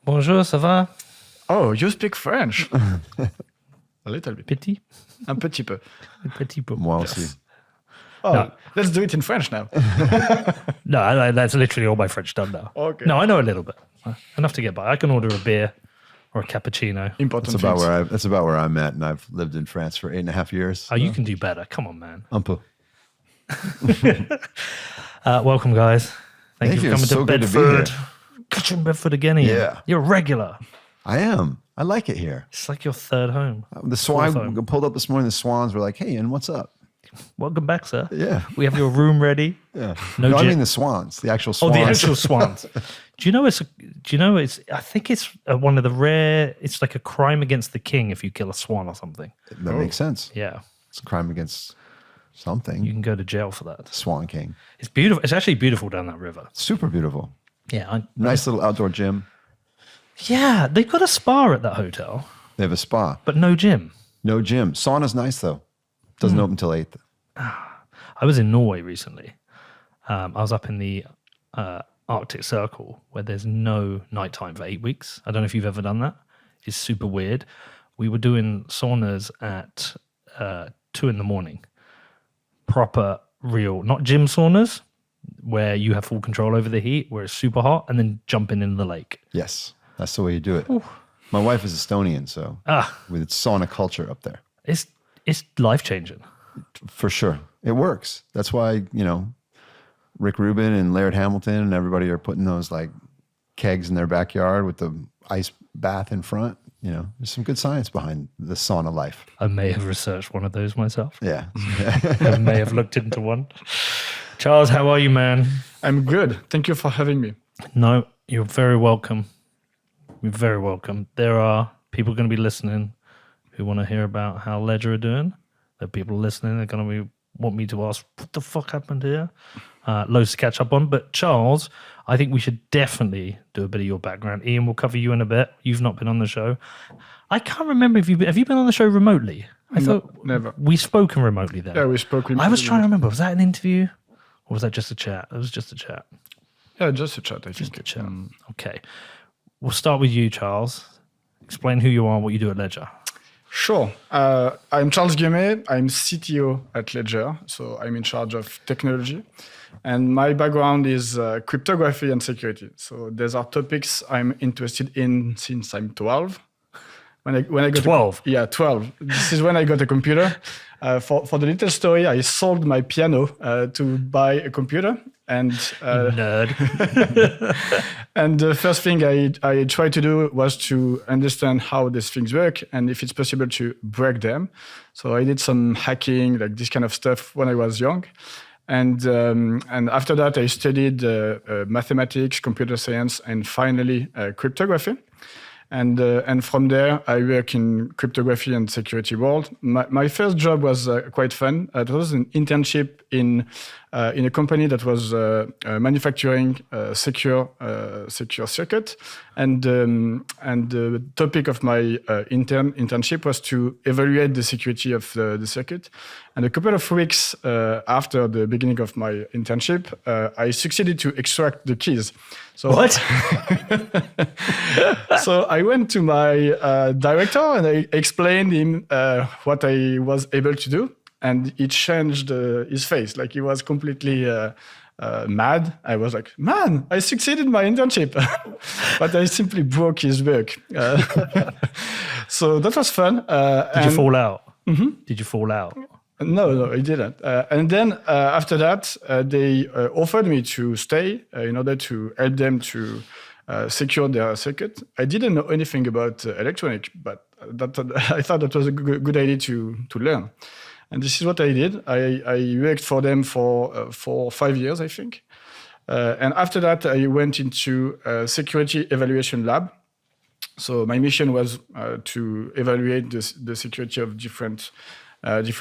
Bonjour, ça va? Oh, you speak French? A little bit. Petit? Un petit peu. Un petit peu. Moi aussi. Oh, No. let's do it in French now. No, that's literally all my French done now. Okay. No, I know a little bit. Enough to get by. I can order a beer or a cappuccino. Important That's about things. that's about where I'm at, and I've lived in France for 8.5 years. Oh, you can do better. Come on, man. Un peu. Welcome, guys. Thank you for you. coming It's so to good to be Bedford. here. Got you in Bedford again, Ian. Yeah. You're a regular. I am. I like it here. It's like your third home. The swan Fourth home. pulled up this morning. The swans were like, "Hey, and what's up?" Welcome back, sir. Yeah. We have your room ready. Yeah. No I jet- mean the swans, the actual Oh, swans. the actual swans. Do you know it's I think it's one of the rare, it's like a crime against the king if you kill a swan or something. That makes sense. Yeah. It's a crime against something. You can go to jail for that. Swan King. It's beautiful. It's actually beautiful down that river. Super beautiful. Yeah. Nice little outdoor gym. Yeah. They've got a spa at that hotel, They have a spa. but no gym. No gym. Sauna's nice though. Doesn't open till 8. I was in Norway recently. I was up in the Arctic Circle where there's no nighttime for 8 weeks. I don't know if you've ever done that. It's super weird. We were doing saunas at 2 a.m. Proper, real, not gym saunas where you have full control over the heat, where it's super hot, and then jumping into the lake. Yes. That's the way you do it. My wife is Estonian, so with sauna culture up there. It's life changing. For sure. It works. That's why, Rick Rubin and Laird Hamilton and everybody are putting those like kegs in their backyard with the ice bath in front. There's some good science behind the sauna life. I may have researched one of those myself. Yeah. I may have looked into one. Charles, how are you, man? I'm good. Thank you for having me. No, you're very welcome. You're very welcome. There are people going to be listening who want to hear about how Ledger are doing. There are people listening that are going to want me to ask, what the fuck happened here? Loads to catch up on. But Charles, I think we should definitely do a bit of your background. Ian will cover you in a bit. You've not been on the show. I can't remember if have you been on the show remotely? I thought never. We spoken remotely then. Yeah, we spoke. I was trying to remember. Was that an interview or was that just a chat? It was just a chat. Yeah, just a chat, I think. Just a chat. Okay. We'll start with you, Charles. Explain who you are and what you do at Ledger. Sure. I'm Charles Guillemet. I'm CTO at Ledger, so I'm in charge of technology. And my background is cryptography and security. So these are topics I'm interested in since I'm 12. When I got 12? 12. This is when I got a computer. For the little story, I sold my piano to buy a computer. And Nerd. and the first thing I tried to do was to understand how these things work and if it's possible to break them. So I did some hacking, like this kind of stuff when I was young. And after that, I studied mathematics, computer science, and finally cryptography. And from there, I work in cryptography and security world. My first job was quite fun. It was an internship in a company that was manufacturing secure circuit. And the topic of my internship was to evaluate the security of the circuit. And a couple of weeks after the beginning of my internship, I succeeded to extract the keys. So, What? So I went to my director and I explained him what I was able to do. And he changed his face. Like he was completely mad. I was like, man, I succeeded in my internship. But I simply broke his work. So that was fun. Did you fall out? Mm-hmm. Did you fall out? No, I didn't. And then after that, they offered me to stay in order to help them to secure their circuit. I didn't know anything about electronic, but I thought that was a good idea to learn. And this is what I did. I worked for them for 5 years, I think. And after that, I went into a security evaluation lab. So my mission was to evaluate the security of different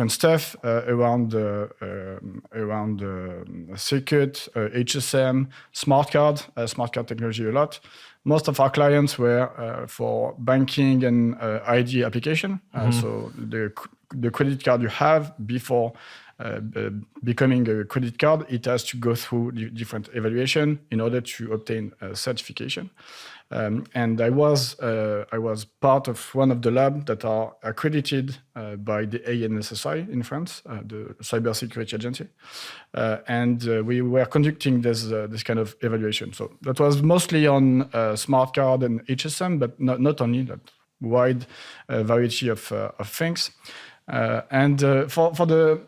stuff around circuit, HSM, smart card technology a lot. Most of our clients were for banking and ID application. So the credit card you have before becoming a credit card, it has to go through different evaluation in order to obtain a certification. And I was part of one of the labs that are accredited by the ANSSI in France, the cybersecurity agency, and we were conducting this kind of evaluation. So that was mostly on smart card and HSM, but not only that, wide variety of things. And for the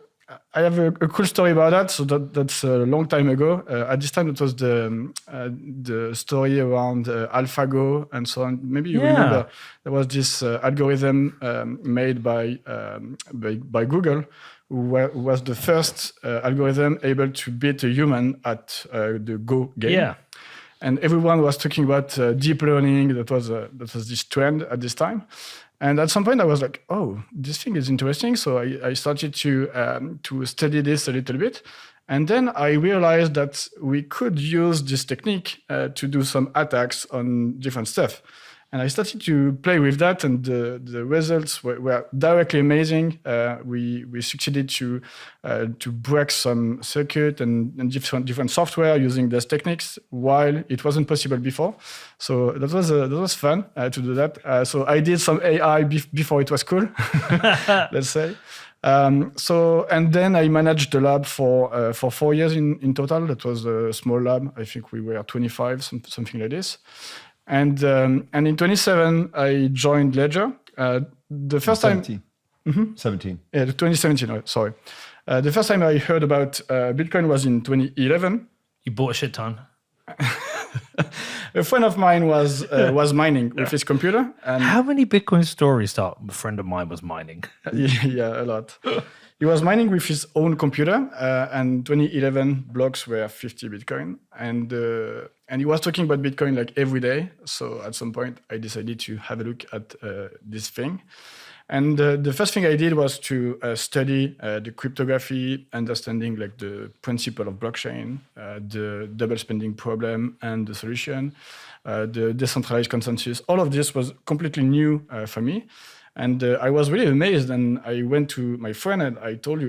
I have a cool story about that. So that's a long time ago. At this time, it was the story around AlphaGo and so on. Maybe you remember there was this algorithm made by Google, who was the first algorithm able to beat a human at the Go game. Yeah. And everyone was talking about deep learning. That was this trend at this time. And at some point, I was like, "Oh, this thing is interesting." So I started to study this a little bit, and then I realized that we could use this technique to do some attacks on different stuff. And I started to play with that, and the results were directly amazing. We succeeded to break some circuit and different software using those techniques, while it wasn't possible before. So that was fun to do that. So I did some AI before it was cool, let's say. And then I managed the lab for 4 years in total. That was a small lab. I think we were 25, something like this. And in 2017, I joined Ledger. The first 17. time... 17. Yeah, 2017, sorry. The first time I heard about Bitcoin was in 2011. You bought a shit ton. A friend of mine was mining with his computer. And How many Bitcoin stories start? A friend of mine was mining. yeah, a lot. He was mining with his own computer, and 2011 blocks were 50 Bitcoin, and he was talking about Bitcoin like every day. So at some point, I decided to have a look at this thing, and the first thing I did was to study the cryptography, understanding like the principle of blockchain, the double spending problem and the solution, the decentralized consensus. All of this was completely new for me. And I was really amazed, and I went to my friend and I told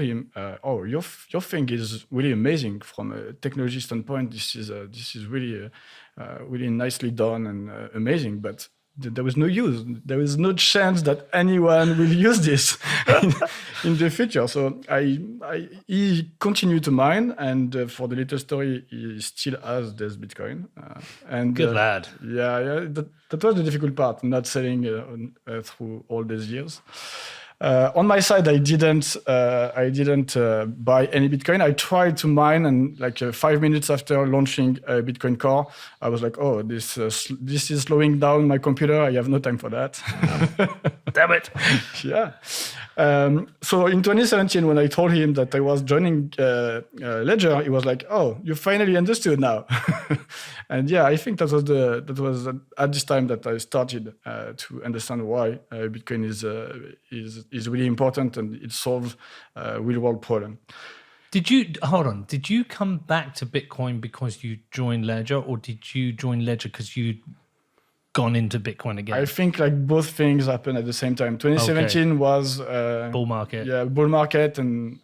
him, "Oh, your thing is really amazing from a technology standpoint. This is really really nicely done and amazing, but there was no use. There is no chance that anyone will use this in the future." So he continued to mine, and for the little story, he still has this Bitcoin. Good lad. Yeah. That was the difficult part, not selling through all these years. On my side, I didn't buy any Bitcoin. I tried to mine, and like 5 minutes after launching a Bitcoin Core, I was like, "Oh, this is slowing down my computer. I have no time for that." Damn it. Yeah. So in 2017, when I told him that I was joining Ledger, he was like, "Oh, you finally understood now." And yeah, I think that was at this time that I started to understand why Bitcoin is really important, and it solves real world problem. Did you come back to Bitcoin because you joined Ledger, or did you join Ledger because you'd gone into Bitcoin again? I think like both things happened at the same time. 2017 was bull market. Yeah, bull market, and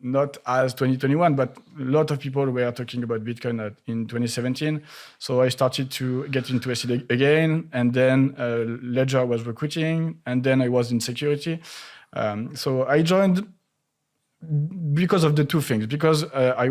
not as 2021, but a lot of people were talking about Bitcoin in 2017. So I started to get interested again, and then Ledger was recruiting, and then I was in security. So I joined because of the two things, because I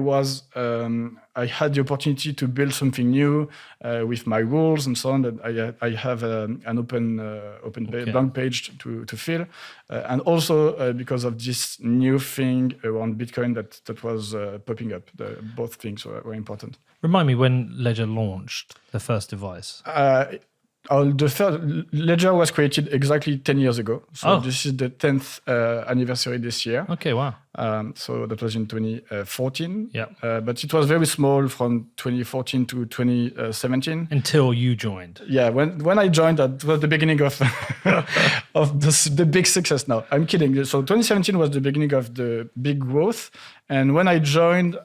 had the opportunity to build something new with my rules and so on. That I have an open blank page to fill, and also because of this new thing around Bitcoin that was popping up. Both things were important. Remind me when Ledger launched the first device. The first Ledger was created exactly 10 years ago. So this is the 10th anniversary this year. Okay, wow. So that was in 2014. Yeah. But it was very small from 2014 to 2017. Until you joined. Yeah, when I joined, that was the beginning of the big success. Now, I'm kidding. So 2017 was the beginning of the big growth. And when I joined,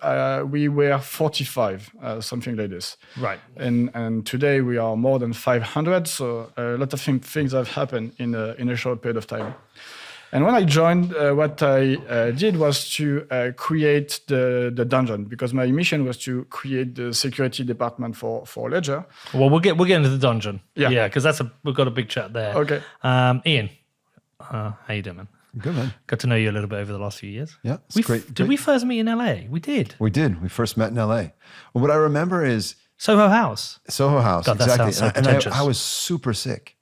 we were 45, something like this. Right. And today we are more than 500. So a lot of things have happened in a short period of time. And when I joined, what I did was to create the dungeon, because my mission was to create the security department for Ledger. Well, we'll get into the dungeon. Yeah. Because we've got a big chat there. Okay. Ian, how you doing, man? Good, man. Got to know you a little bit over the last few years. Yeah, it's great. Did we first meet in LA? We did. We did. We first met in LA. Well, what I remember is Soho House. Soho House. God, that exactly. sounds so And pretentious. I was super sick.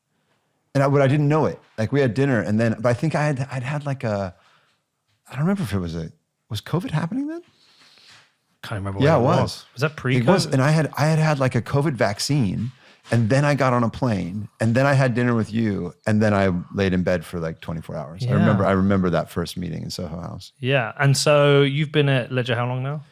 And I didn't know it. Like we had dinner and then, but I think I'd had like I don't remember if it was COVID happening then? Can't remember. Yeah, what it it was. Was that pre-COVID? It was. And I had like a COVID vaccine and then I got on a plane and then I had dinner with you and then I laid in bed for like 24 hours. Yeah. I remember that first meeting in Soho House. Yeah. And so you've been at Ledger how long now?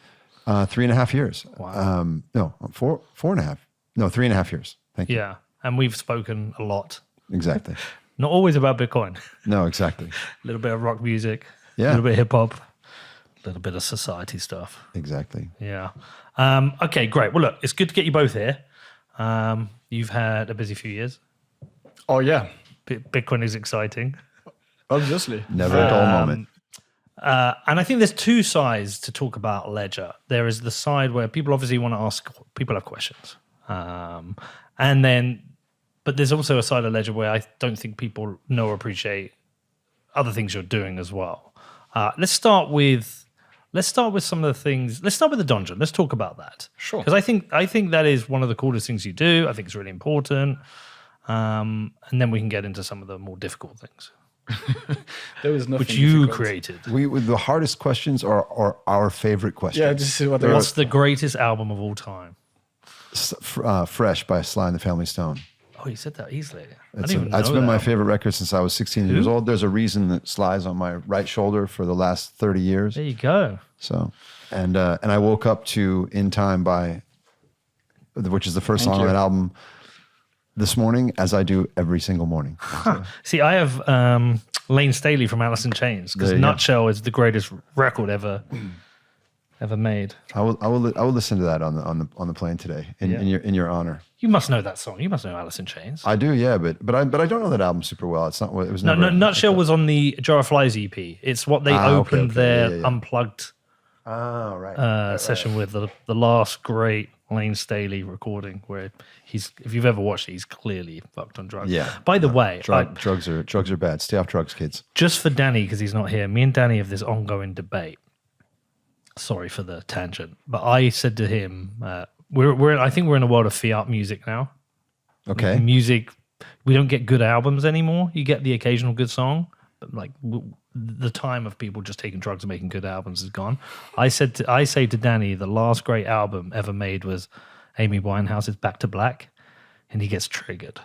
3.5 years. Wow. No, 4.5. No, 3.5 years. Thank you. Yeah. And we've spoken a lot. Exactly. Not always about Bitcoin. No, exactly. A little bit of rock music. Yeah. A little bit of hip hop. A little bit of society stuff. Exactly. Yeah. Okay, great. Well, look, it's good to get you both here. You've had a busy few years. Oh, yeah. Bitcoin is exciting. Obviously. Never a dull moment. And I think there's two sides to talk about Ledger. There is the side where people obviously want to ask, people have questions. But there's also a side of Ledger where I don't think people know or appreciate other things you're doing as well. Let's start with some of the things. Let's start with the dungeon. Let's talk about that. Sure. Because I think that is one of the coolest things you do. I think it's really important. And then we can get into some of the more difficult things. There was nothing Which you difficult. created. The hardest questions are our favorite questions. Yeah, this is what What's the greatest album of all time? Fresh by Sly and the Family Stone. Oh, you said that easily. That's been my favorite record since I was 16 years old. There's a reason that Sly's on my right shoulder for the last 30 years. There you go. So, and I woke up to In Time which is the first song on that album, this morning, as I do every single morning. So, See, I have Lane Staley from Alice in Chains because There you go. Nutshell is the greatest record ever made. I will listen to that on the plane today in your honor. You must know that song. You must know Alice in Chains. I do, yeah, but I don't know that album super well. It's not what it was. No, Never, Nutshell was on the Jar of Flies EP. It's what they opened their Yeah. unplugged Oh, right. session with, the last great Lane Staley recording where if you've ever watched it, he's clearly fucked on drugs. Yeah. By the way, Drugs are bad. Stay off drugs, kids. just for Danny, because he's not here, me and Danny have this ongoing debate. Sorry for the tangent, but I said to him, I think we're in a world of fiat music now. Okay. Music, we don't get good albums anymore. You get the occasional good song, but like the time of people just taking drugs and making good albums is gone. I say to Danny, the last great album ever made was Amy Winehouse's Back to Black, and he gets triggered.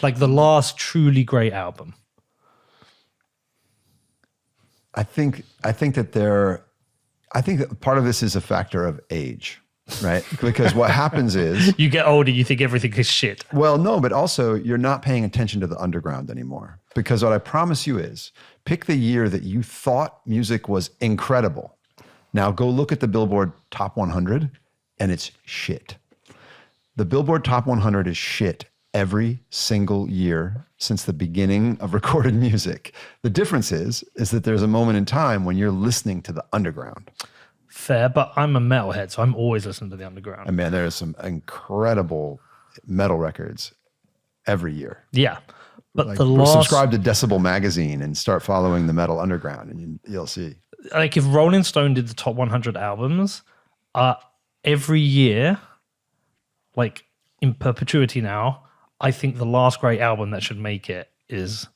Like the last truly great album. I think that part of this is a factor of age, right? Because what happens is, You get older, you think everything is shit. well, no, but also you're not paying attention to the underground anymore. Because what I promise you is, pick the year that you thought music was incredible. Now go look at the Billboard Top 100 and it's shit. The Billboard Top 100 is shit every single year since the beginning of recorded music. The difference is that there's a moment in time when you're listening to the underground. Fair, but I'm a metalhead, so I'm always listening to the underground. And man, there are some incredible metal records every year. Yeah. But Like, the last, subscribe to Decibel Magazine and start following the metal underground, and you'll see. like if Rolling Stone did the top 100 albums, every year, like in perpetuity now, I think the last great album that should make it is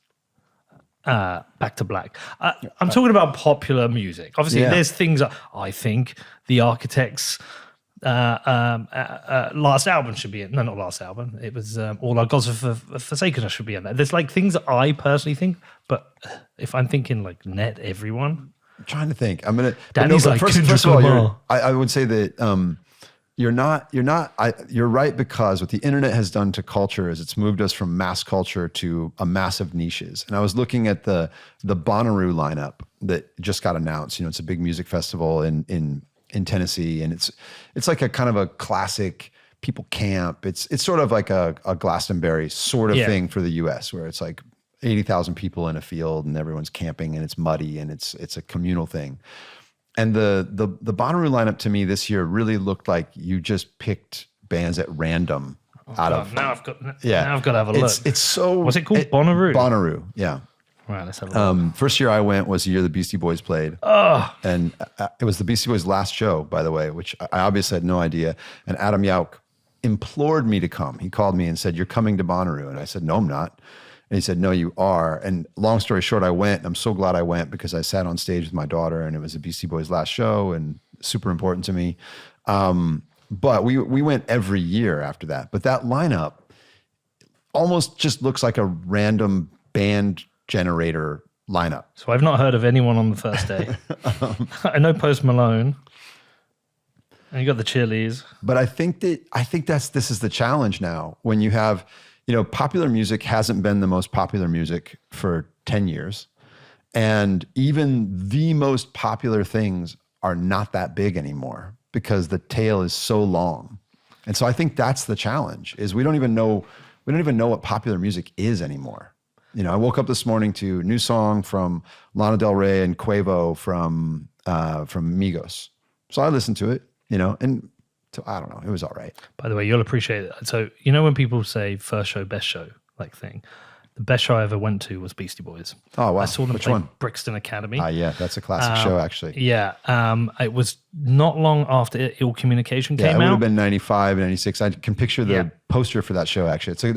Back to Black. I'm talking about popular music. Obviously, Yeah. there's things I think the Architects' last album should be in. No, not last album. It was All Our Gods Have Forsaken Us should be in there. There's like things that I personally think, but if I'm thinking like net everyone, I'm trying to think. I'm gonna. Danny's like, first Kendrick of all, Lamar. I would say that you're not. You're right, because what the internet has done to culture is it's moved us from mass culture to a massive niches. And I was looking at the Bonnaroo lineup that just got announced. It's a big music festival in Tennessee, and it's like a kind of a classic. People camp. It's sort of like a Glastonbury sort of thing for the U.S., where it's like 80,000 people in a field and everyone's camping and it's muddy and it's a communal thing. And the Bonnaroo lineup to me this year really looked like you just picked bands at random Now I've got to have a look. It's so. What's it called? Bonnaroo? Bonnaroo, yeah. Right, let's have a look. First year I went was the year the Beastie Boys played. Oh. And it was the Beastie Boys' last show, by the way, which I obviously had no idea. And Adam Yauch implored me to come. He called me and said, "You're coming to Bonnaroo." And I said, "No, I'm not." And he said, "No, you are." And long story short, I went. I'm so glad I went because I sat on stage with my daughter and it was the Beastie Boys' last show and super important to me. But we went every year after that. But that lineup almost just looks like a random band generator lineup. So I've not heard of anyone on the first day. I know Post Malone. And you got the Chili's. But I think this is the challenge now when you have, popular music hasn't been the most popular music for 10 years. And even the most popular things are not that big anymore because the tail is so long. And so I think that's the challenge is we don't even know what popular music is anymore. I woke up this morning to a new song from Lana Del Rey and Quavo from Migos. So I listened to it, and so I don't know, it was all right. By the way, you'll appreciate it. So, when people say first show, best show, like thing, the best show I ever went to was Beastie Boys. Oh, wow. I saw them Which play one? Brixton Academy. Yeah, that's a classic show, actually. Yeah. It was not long after Ill Communication came out. It would have been 95, 96. I can picture the poster for that show, actually. So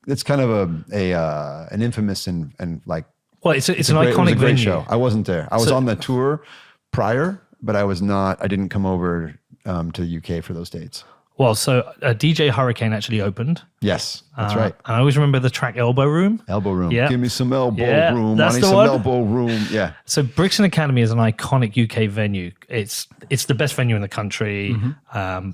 it's kind of an infamous and like. Well, it's an iconic great venue. show. I wasn't there. I was on the tour prior, but I didn't come over to the UK for those dates. Well, so DJ Hurricane actually opened. Yes, that's right. And I always remember the track Elbow Room. Elbow Room. Yeah. Give me some elbow room. That's I need the some one. elbow room. Yeah. So Brixton Academy is an iconic UK venue. It's the best venue in the country. Mm-hmm.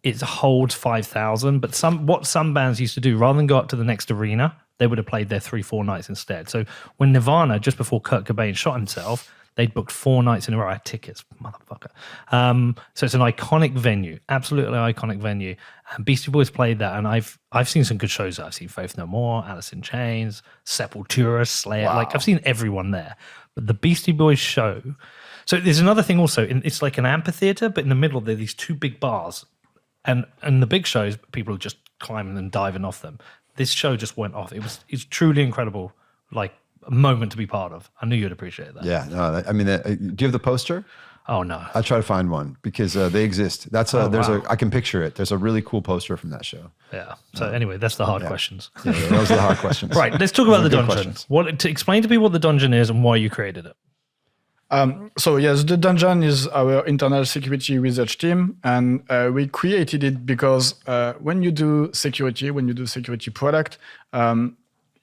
It holds 5,000, but some bands used to do, rather than go up to the next arena, they would have played there 3-4 nights instead. So when Nirvana, just before Kurt Cobain shot himself, they'd booked 4 nights in a row. I had tickets, motherfucker. So it's an iconic venue, absolutely iconic venue. And Beastie Boys played that, and I've seen some good shows. I've seen Faith No More, Alice in Chains, Sepultura, Slayer. Wow. Like I've seen everyone there. But the Beastie Boys show. So there's another thing also. It's like an amphitheater, but in the middle there are these 2 big bars. And the big shows, people are just climbing and diving off them. This show just went off. It's truly incredible, like a moment to be part of. I knew you'd appreciate that. Yeah. No, I mean, do you have the poster? Oh no. I'll try to find one because they exist. I can picture it. There's a really cool poster from that show. Yeah. So anyway, that's the hard questions. Yeah, those are the hard questions. Right. Let's talk about the dungeon. Questions. To explain to people what the dungeon is and why you created it. So yes, the dungeon is our internal security research team, and we created it because when you do security product,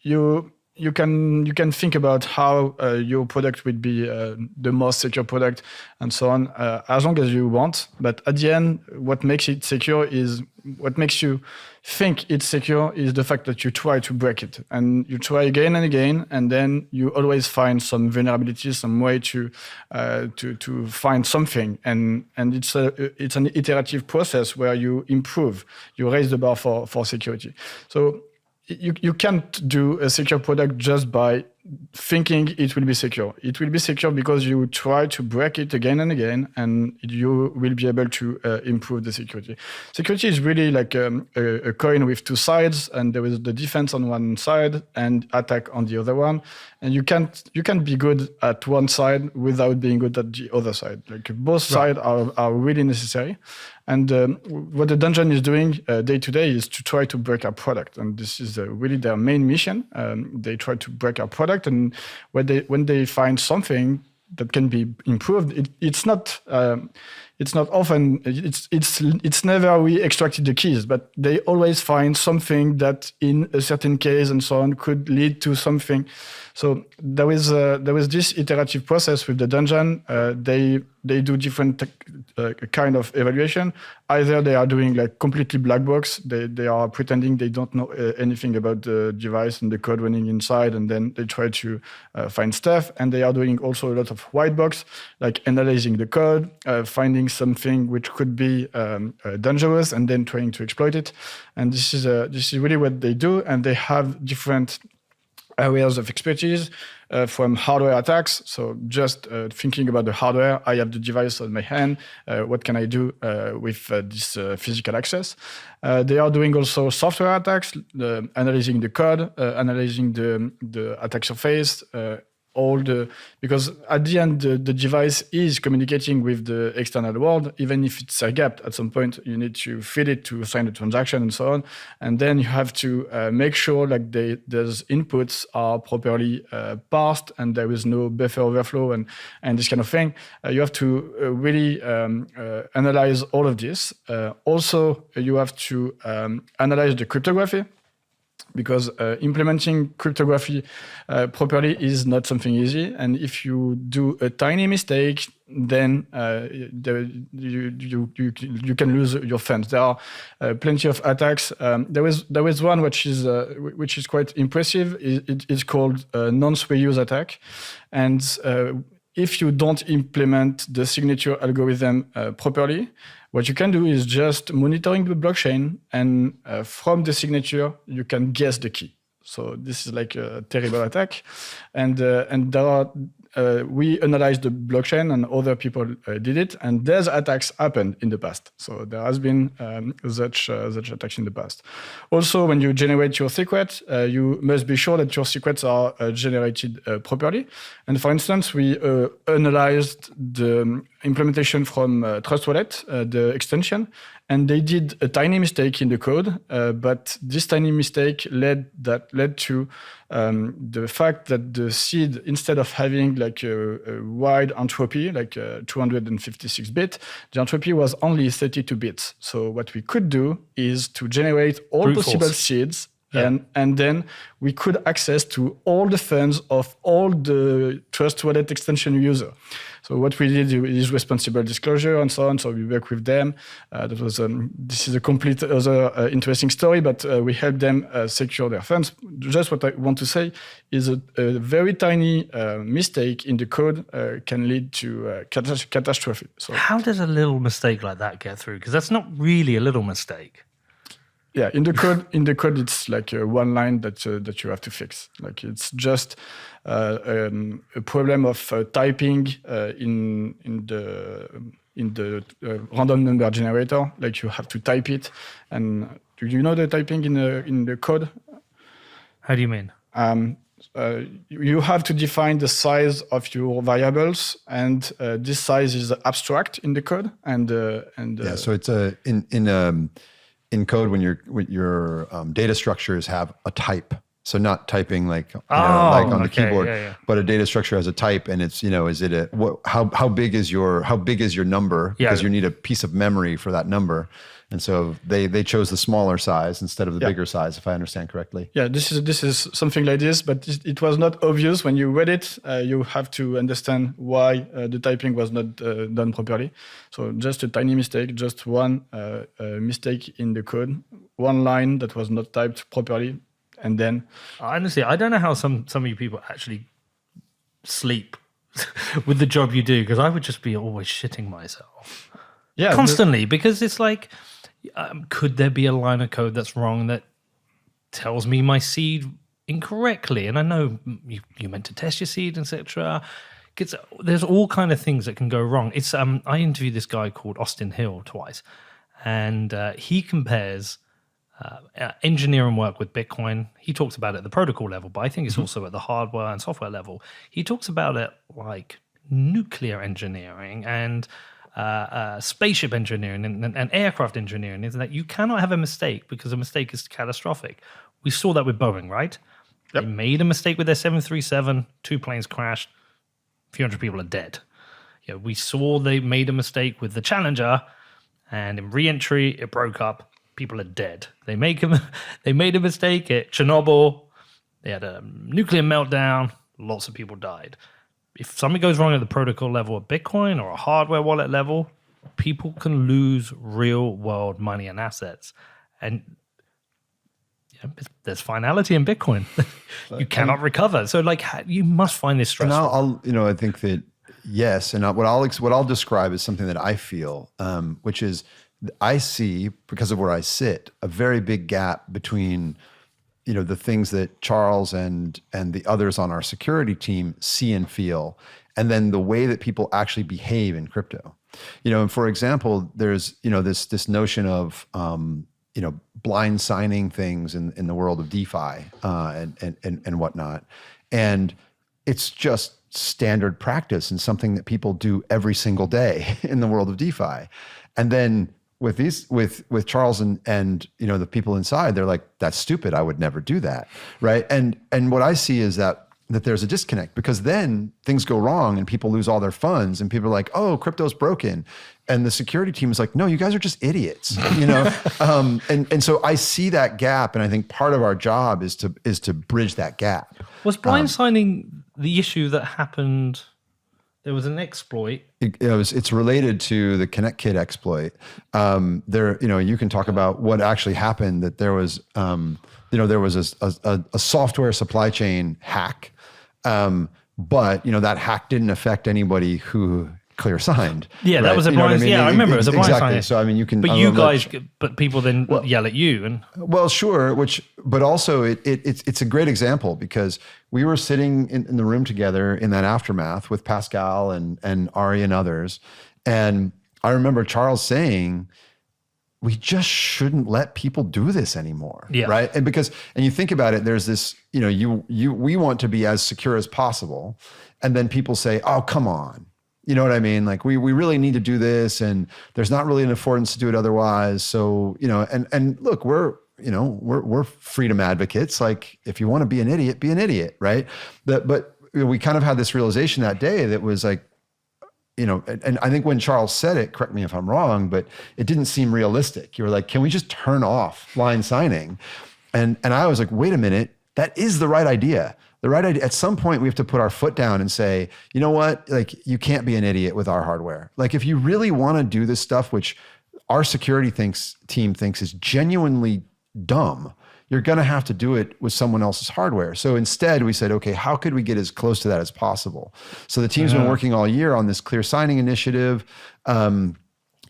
you can think about how your product would be the most secure product and so on, as long as you want. But at the end, what makes it secure is what makes you think it's secure is the fact that you try to break it, and you try again and again, and then you always find some vulnerabilities, some way to find something, and it's an iterative process where you improve, you raise the bar for security. So you can't do a secure product just by thinking it will be secure. It will be secure because you try to break it again and again, and you will be able to improve the security. Security is really like a coin with 2 sides, and there is the defense on one side and attack on the other one. And you can't be good at one side without being good at the other side. Like both sides are really necessary. And what the dungeon is doing day to day is to try to break our product, and this is really their main mission. They try to break our product, and when they find something that can be improved, it's not often. It's never we extracted the keys, but they always find something that in a certain case and so on could lead to something. So there was this iterative process with the dungeon. They do different kind of evaluation. Either they are doing like completely black box. They are pretending they don't know anything about the device and the code running inside, and then they try to find stuff. And they are doing also a lot of white box, like analyzing the code, finding something which could be dangerous, and then trying to exploit it. And this is really what they do. And they have different areas of expertise, from hardware attacks. So just thinking about the hardware, I have the device on my hand. What can I do with this physical access? They are doing also software attacks, analyzing the code, analyzing the attack surface, because at the end the device is communicating with the external world. Even if it's gapped, at some point you need to feed it to sign the transaction and so on, and then you have to make sure like those inputs are properly parsed and there is no buffer overflow and this kind of thing. You have to really analyze all of this. Also you have to analyze the cryptography, because implementing cryptography properly is not something easy. And if you do a tiny mistake, then you can lose your funds. There are plenty of attacks. There is one which is quite impressive. It is called non-sway use attack. And if you don't implement the signature algorithm properly, what you can do is just monitoring the blockchain, and from the signature, you can guess the key. So this is like a terrible attack. And there are, we analyzed the blockchain and other people did it, and those attacks happened in the past. So there has been such attacks in the past. Also, when you generate your secret, you must be sure that your secrets are generated properly. And for instance, we analyzed the implementation from Trust Wallet, the extension, and they did a tiny mistake in the code, but this tiny mistake led to the fact that the seed, instead of having like a wide entropy, like 256 bit, the entropy was only 32 bits. So what we could do is to generate all Brute possible force. seeds. Yeah. And then we could access to all the funds of all the Trust Wallet extension user. So what we did is responsible disclosure and so on. So we work with them. This is a complete other interesting story, but we help them secure their funds. Just what I want to say is a very tiny mistake in the code can lead to catastrophe. So How does a little mistake like that get through? Because that's not really a little mistake. yeah, in the code, it's like one line that you have to fix. Like it's just a problem of typing in the random number generator. Like you have to type it, and do you know the typing in the code? How do you mean? You have to define the size of your variables, and this size is abstract in the code. So it's in code when your data structures have a type. So not typing like like on the keyboard, but a data structure has a type, and it's is it how big is your number, because you need a piece of memory for that number. And so they chose the smaller size instead of the bigger size, if I understand correctly. Yeah, this is something like this, but it was not obvious when you read it. You have to understand why the typing was not done properly. So just a tiny mistake, just one mistake in the code, one line that was not typed properly, and then. Honestly, I don't know how some of you people actually sleep with the job you do, because I would just be always shitting myself. Yeah, constantly, because it's like, could there be a line of code that's wrong that tells me my seed incorrectly? And I know you meant to test your seed, etc. There's all kind of things that can go wrong. It's I interviewed this guy called Austin Hill twice, and he compares engineering work with Bitcoin. He talks about it at the protocol level, but I think it's also at the hardware and software level. He talks about it like nuclear engineering and spaceship engineering and aircraft engineering, is that you cannot have a mistake, because a mistake is catastrophic. We saw that with Boeing, right? Yep. They made a mistake with their 737, 2 planes crashed, a few hundred people are dead. Yeah, we saw they made a mistake with the Challenger, and in re-entry, it broke up, people are dead. They made a mistake at Chernobyl, they had a nuclear meltdown, lots of people died. If something goes wrong at the protocol level of Bitcoin or a hardware wallet level, people can lose real world money and assets. And there's finality in Bitcoin. You cannot recover. So like you must find this stressful. And I think that yes. And what I'll describe is something that I feel, which is I see, because of where I sit, a very big gap between the things that Charles and the others on our security team see and feel, and then the way that people actually behave in crypto. And for example, there's this notion of blind signing things in the world of DeFi and whatnot, and it's just standard practice and something that people do every single day in the world of DeFi. And then with Charles and the people inside, they're like, that's stupid. I would never do that. Right. And what I see is that there's a disconnect, because then things go wrong and people lose all their funds and people are like, oh, crypto's broken. And the security team is like, no, you guys are just idiots, and so I see that gap. And I think part of our job is to bridge that gap. Was blind signing the issue that happened? There was an exploit. It's related to the ConnectKit exploit. You can talk about what actually happened. That there was, there was a software supply chain hack, but that hack didn't affect anybody who clear signed. Yeah, right? that was a blind. Yeah, I remember it was a blind exactly. sign. So I mean, you can. But you guys, but people then yell at you and. Well, sure. But also it's a great example, because we were sitting in the room together in that aftermath with Pascal and Ari and others, and I remember Charles saying, we just shouldn't let people do this anymore. Yeah. Right. And you think about it, there's this, we want to be as secure as possible. And then people say, oh, come on. You know what I mean? Like we really need to do this, and there's not really an affordance to do it otherwise. So, and look, we're freedom advocates. Like if you want to be an idiot, right? But we kind of had this realization that day that was like, and I think when Charles said it, correct me if I'm wrong, but it didn't seem realistic. You were like, can we just turn off blind signing? And I was like, wait a minute, that is the right idea. The right idea. At some point, we have to put our foot down and say, you know what? Like, you can't be an idiot with our hardware. Like, if you really want to do this stuff, which our security team thinks is genuinely dumb, you're going to have to do it with someone else's hardware. So instead, we said, okay, how could we get as close to that as possible? So the team's been working all year on this clear signing initiative.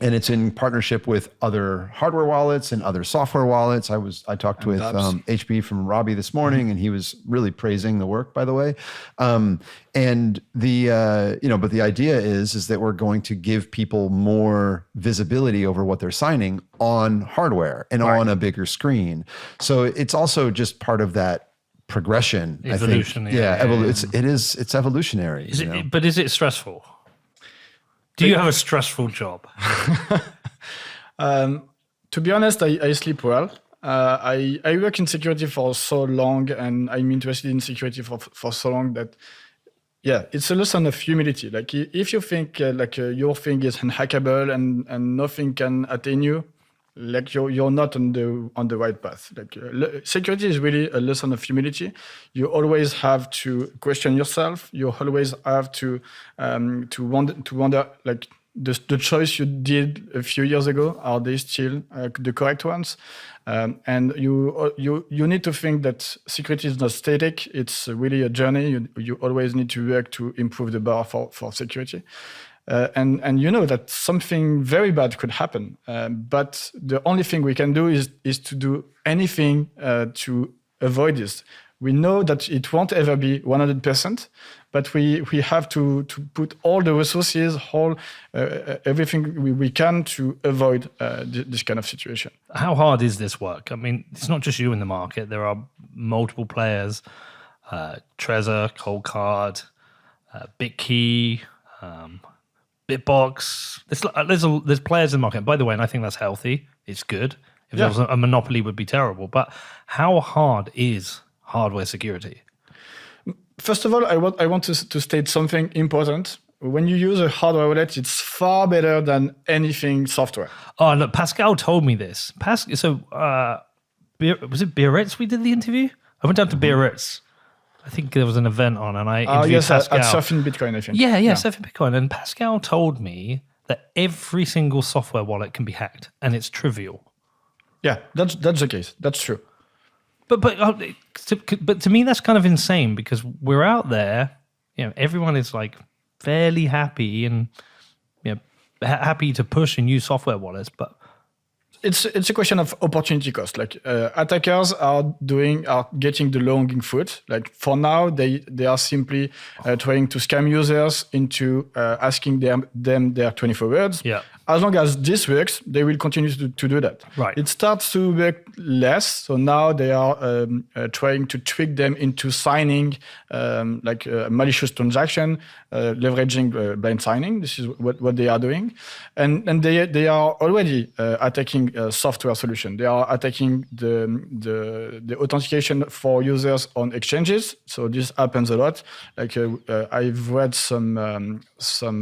And it's in partnership with other hardware wallets and other software wallets. I talked with HB from Robbie this morning, and he was really praising the work, by the way. But the idea is that we're going to give people more visibility over what they're signing on hardware and on a bigger screen. So it's also just part of that progression. Evolution. I think. It's evolutionary. But is it stressful? Do you have a stressful job? To be honest, I sleep well. I work in security for so long, and I'm interested in security for so long that, it's a lesson of humility. Like if you think your thing is unhackable and nothing can attain you, like you're not on the right path. Like security is really a lesson of humility. You always have to question yourself. You always have to wonder like the choice you did a few years ago, are they still the correct ones? And you need to think that security is not static. It's really a journey. You always need to work to improve the bar for security. And you know that something very bad could happen, but the only thing we can do is to do anything to avoid this. We know that it won't ever be 100%, but we have to put all the resources, everything we can to avoid this kind of situation. How hard is this work? I mean, it's not just you in the market. There are multiple players, Trezor, Coldcard, BitKey, Bitbox. There's players in the market. By the way, and I think that's healthy. It's good. If there was a monopoly, it would be terrible. But how hard is hardware security? First of all, I want to state something important. When you use a hardware wallet, it's far better than anything software. Oh, look, Pascal told me this. Was it Biarritz we did the interview? I went down to Biarritz. I think there was an event on, and I interviewed Pascal. At Surfing Bitcoin, I think. Yeah, Surfing Bitcoin. And Pascal told me that every single software wallet can be hacked, and it's trivial. Yeah, that's the case. That's true. But to me, that's kind of insane, because we're out there. Everyone is like fairly happy and happy to push and use software wallets, but it's a question of opportunity cost. Like attackers are getting the low-hanging fruit. Like for now, they are simply trying to scam users into asking them their 24 words. Yeah. As long as this works, they will continue to do that. Right. It starts to work less. So now they are trying to trick them into signing like a malicious transaction, leveraging blind signing. This is what they are doing. And they are already attacking a software solution. They are attacking the authentication for users on exchanges. So this happens a lot. Like I've read some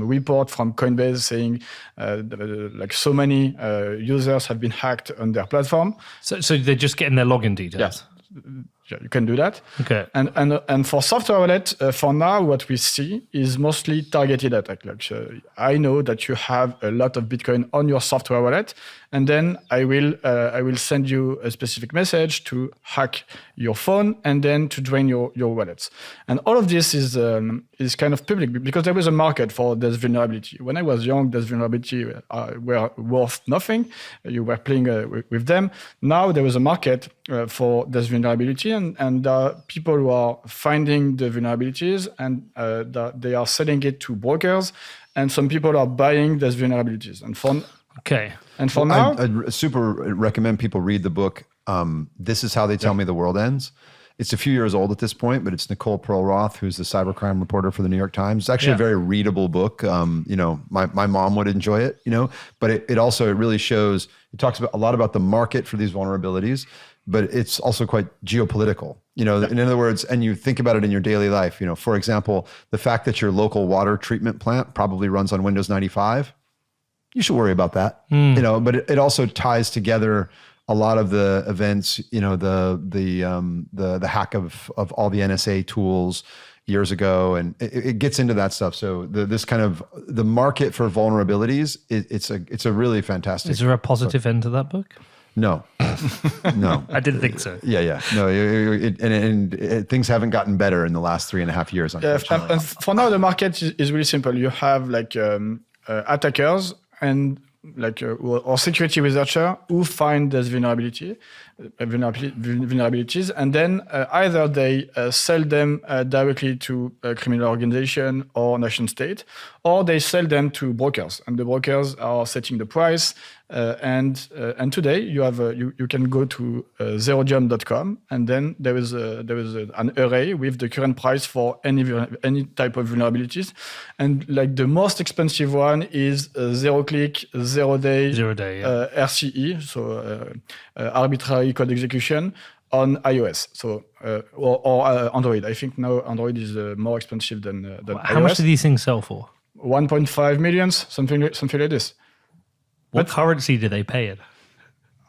report from Coinbase saying like so many users have been hacked on their platform. So they're just getting their login details. Yeah, you can do that. Okay. And for software wallet, for now, what we see is mostly targeted attack. Like I know that you have a lot of Bitcoin on your software wallet, and then I will send you a specific message to hack your phone and then to drain your wallets. And all of this is kind of public because there was a market for this vulnerability. When I was young, this vulnerability were worth nothing. You were playing with them. Now there is a market for this vulnerability, and people who are finding the vulnerabilities and they are selling it to brokers, and some people are buying these vulnerabilities. And for now, I super recommend people read the book. This is how they tell me the world ends. It's a few years old at this point, but it's Nicole Perlroth, who's the cybercrime reporter for the New York Times. It's actually a very readable book. My mom would enjoy it, but it also really shows, it talks about a lot about the market for these vulnerabilities, but it's also quite geopolitical, in other words, and you think about it in your daily life, for example, the fact that your local water treatment plant probably runs on Windows 95, you should worry about that, but it also ties together a lot of the events, the hack of all the NSA tools years ago, and it gets into that stuff. So this kind of the market for vulnerabilities, it's a really fantastic. Is there a positive end to that book? No, no. I didn't think so. Yeah. No, and things haven't gotten better in the last 3.5 years. Unfortunately. And for now, the market is really simple. You have like attackers and like or security researcher who find this vulnerabilities, and then either they sell them directly to a criminal organization or nation state, or they sell them to brokers, and the brokers are setting the price. And today you can go to zerojump.com, and then there is an array with the current price for any type of vulnerabilities, and like the most expensive one is zero click, 0 day, RCE, so arbitrary code execution on iOS, so or Android. I think now Android is more expensive than How iOS. much do these things sell for? 1.5 million, something like this. What currency do they pay it?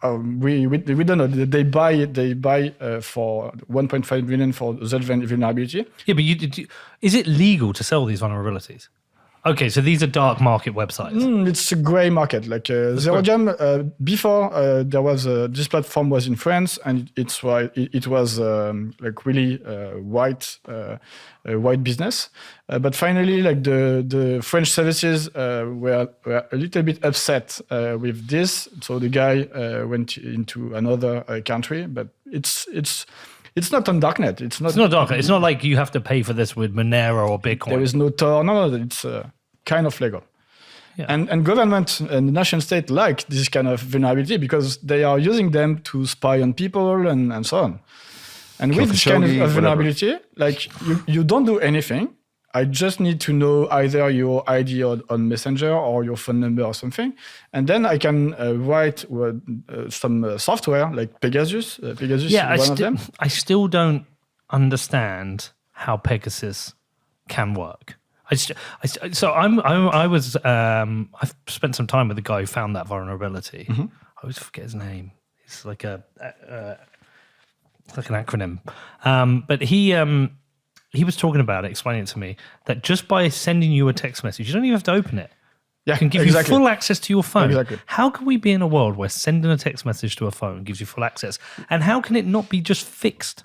We don't know. They buy for 1.5 million for that vulnerability. Yeah, but is it legal to sell these vulnerabilities? Okay, so these are dark market websites. It's a gray market. Like Zerojump, before there was this platform was in France, and it was like really white business. But finally, like the French services were a little bit upset with this. So the guy went into another country, but it's not on darknet. It's not darknet. It's not like you have to pay for this with Monero or Bitcoin. There is no Tor. No, it's kind of legal. Yeah. And government and the nation state like this kind of vulnerability because they are using them to spy on people and so on. And with this kind of vulnerability, like you don't do anything. I just need to know either your ID on Messenger or your phone number or something. And then I can write some software like Pegasus. Pegasus is one of them. I still don't understand how Pegasus can work. I spent some time with the guy who found that vulnerability. Mm-hmm. I always forget his name. It's like it's like an acronym. But he was talking about it, explaining it to me, that just by sending you a text message, you don't even have to open it. Yeah, it can give you full access to your phone. Exactly. How can we be in a world where sending a text message to a phone gives you full access? And how can it not be just fixed?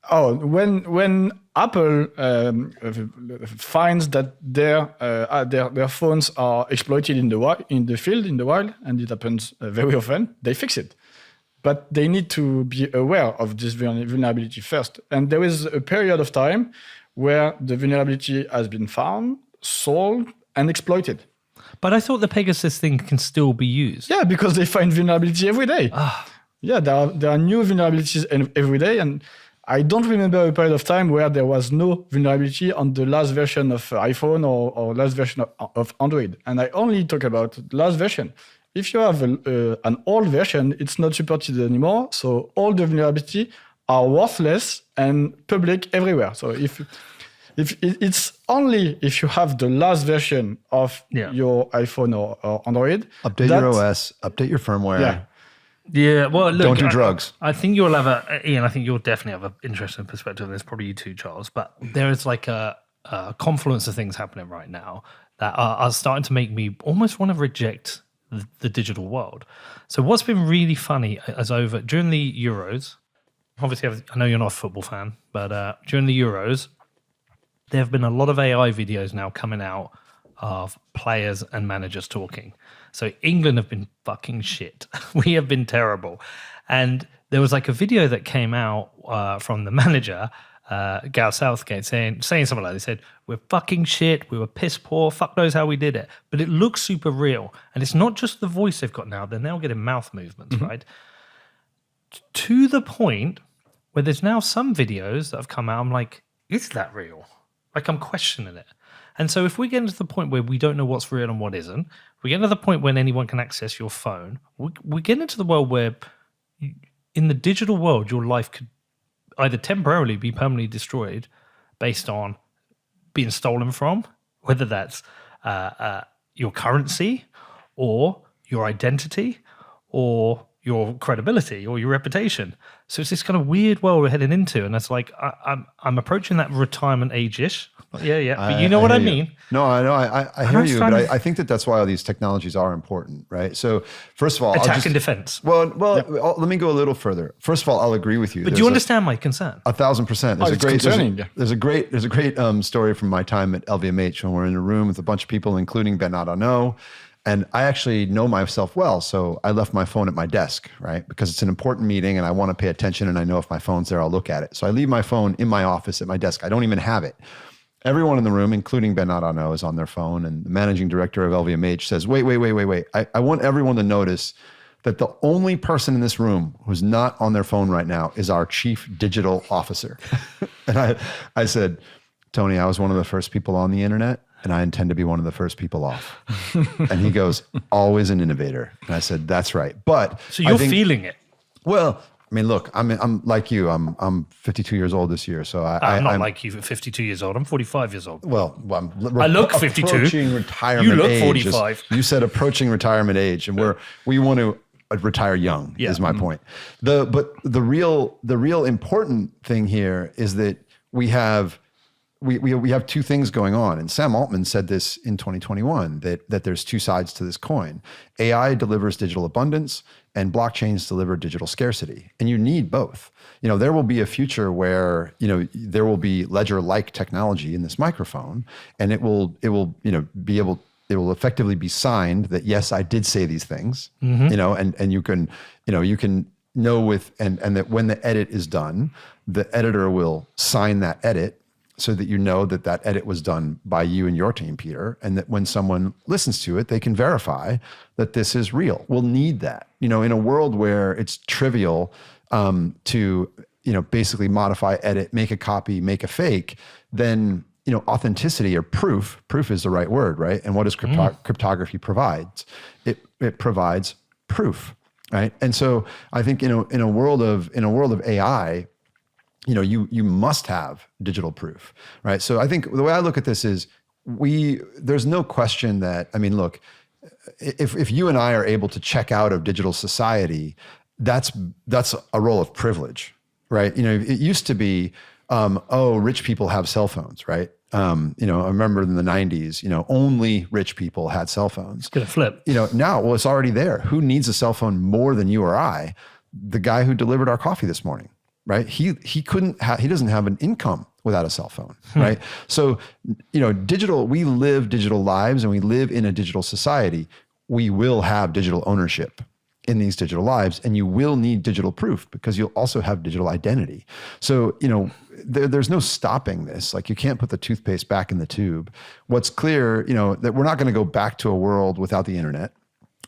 Oh, when Apple finds that their phones are exploited in the field, in the wild, and it happens very often, they fix it. But they need to be aware of this vulnerability first. And there is a period of time where the vulnerability has been found, solved, and exploited. But I thought the Pegasus thing can still be used. Yeah, because they find vulnerability every day. Yeah, there are new vulnerabilities every day, and I don't remember a period of time where there was no vulnerability on the last version of iPhone or last version of Android. And I only talk about the last version. If you have an old version, it's not supported anymore. So all the vulnerability are worthless and public everywhere. So if it's only if you have the last version of your iPhone or Android. Update your OS, update your firmware. Yeah, well, look, don't do drugs. I think you'll have Ian, I think you'll definitely have an interesting perspective. There's probably you too, Charles. But there is like a confluence of things happening right now that are starting to make me almost want to reject the digital world. So what's been really funny is during the Euros, obviously I know you're not a football fan, but during the Euros, there have been a lot of AI videos now coming out of players and managers talking. So England have been fucking shit. We have been terrible. And there was like a video that came out from the manager, Gareth Southgate, saying something like, they said, we're fucking shit, we were piss poor, fuck knows how we did it. But it looks super real. And it's not just the voice they've got now, they're now getting mouth movements, right? To the point where there's now some videos that have come out, I'm like, is that real? Like, I'm questioning it. And so if we get into the point where we don't know what's real and what isn't, we get to the point when anyone can access your phone, we get into the world where in the digital world, your life could either temporarily be permanently destroyed based on being stolen from, whether that's your currency or your identity or your credibility or your reputation. So it's this kind of weird world we're heading into. And it's like, I'm approaching that retirement age-ish. Yeah. But you know what I mean? No, I know. I hear you, but I think that's why all these technologies are important, right? So first of all, attack and defense. Well, let me go a little further. First of all, I'll agree with you. But do you understand my concern? 1,000%. There's a great story from my time at LVMH when we're in a room with a bunch of people, including Bernard Arnault. And I actually know myself well, so I left my phone at my desk, right? Because it's an important meeting and I want to pay attention and I know if my phone's there, I'll look at it. So I leave my phone in my office at my desk. I don't even have it. Everyone in the room, including Bernard Arnault, is on their phone, and the managing director of LVMH says, wait. I want everyone to notice that the only person in this room who's not on their phone right now is our chief digital officer. And I said, Tony, I was one of the first people on the internet, and I intend to be one of the first people off. And he goes, always an innovator. And I said, that's right. But so you're feeling it. Well, I mean, look, I'm like you. I'm 52 years old this year, so I'm not like you. 52 years old. I'm 45 years old. Well, I look 52. Approaching retirement. You look age 45. You said approaching retirement age, and we want to retire young. Is my point. But the real important thing here is that we have two things going on. And Sam Altman said this in 2021, that there's two sides to this coin. AI delivers digital abundance and blockchains deliver digital scarcity. And you need both. There will be a future where, there will be ledger-like technology in this microphone, and it will effectively be signed that, yes, I did say these things, and you can know and that when the edit is done, the editor will sign that edit, so that you know that edit was done by you and your team, Peter, and that when someone listens to it, they can verify that this is real. We'll need that. In a world where it's trivial to basically modify, edit, make a copy, make a fake, then authenticity or proof is the right word, right? And what does cryptography provides? It provides proof, right? And so I think in a world of AI, you must have digital proof, right? So I think the way I look at this is there's no question that, I mean, look, if you and I are able to check out of digital society, that's a role of privilege, right? It used to be, rich people have cell phones, right? I remember in the 90s, only rich people had cell phones. It's gonna flip. Now, well, it's already there. Who needs a cell phone more than you or I? The guy who delivered our coffee this morning. right? He doesn't have an income without a cell phone, right? So, we live digital lives and we live in a digital society. We will have digital ownership in these digital lives, and you will need digital proof because you'll also have digital identity. So, there's no stopping this. Like, you can't put the toothpaste back in the tube. What's clear, that we're not going to go back to a world without the internet.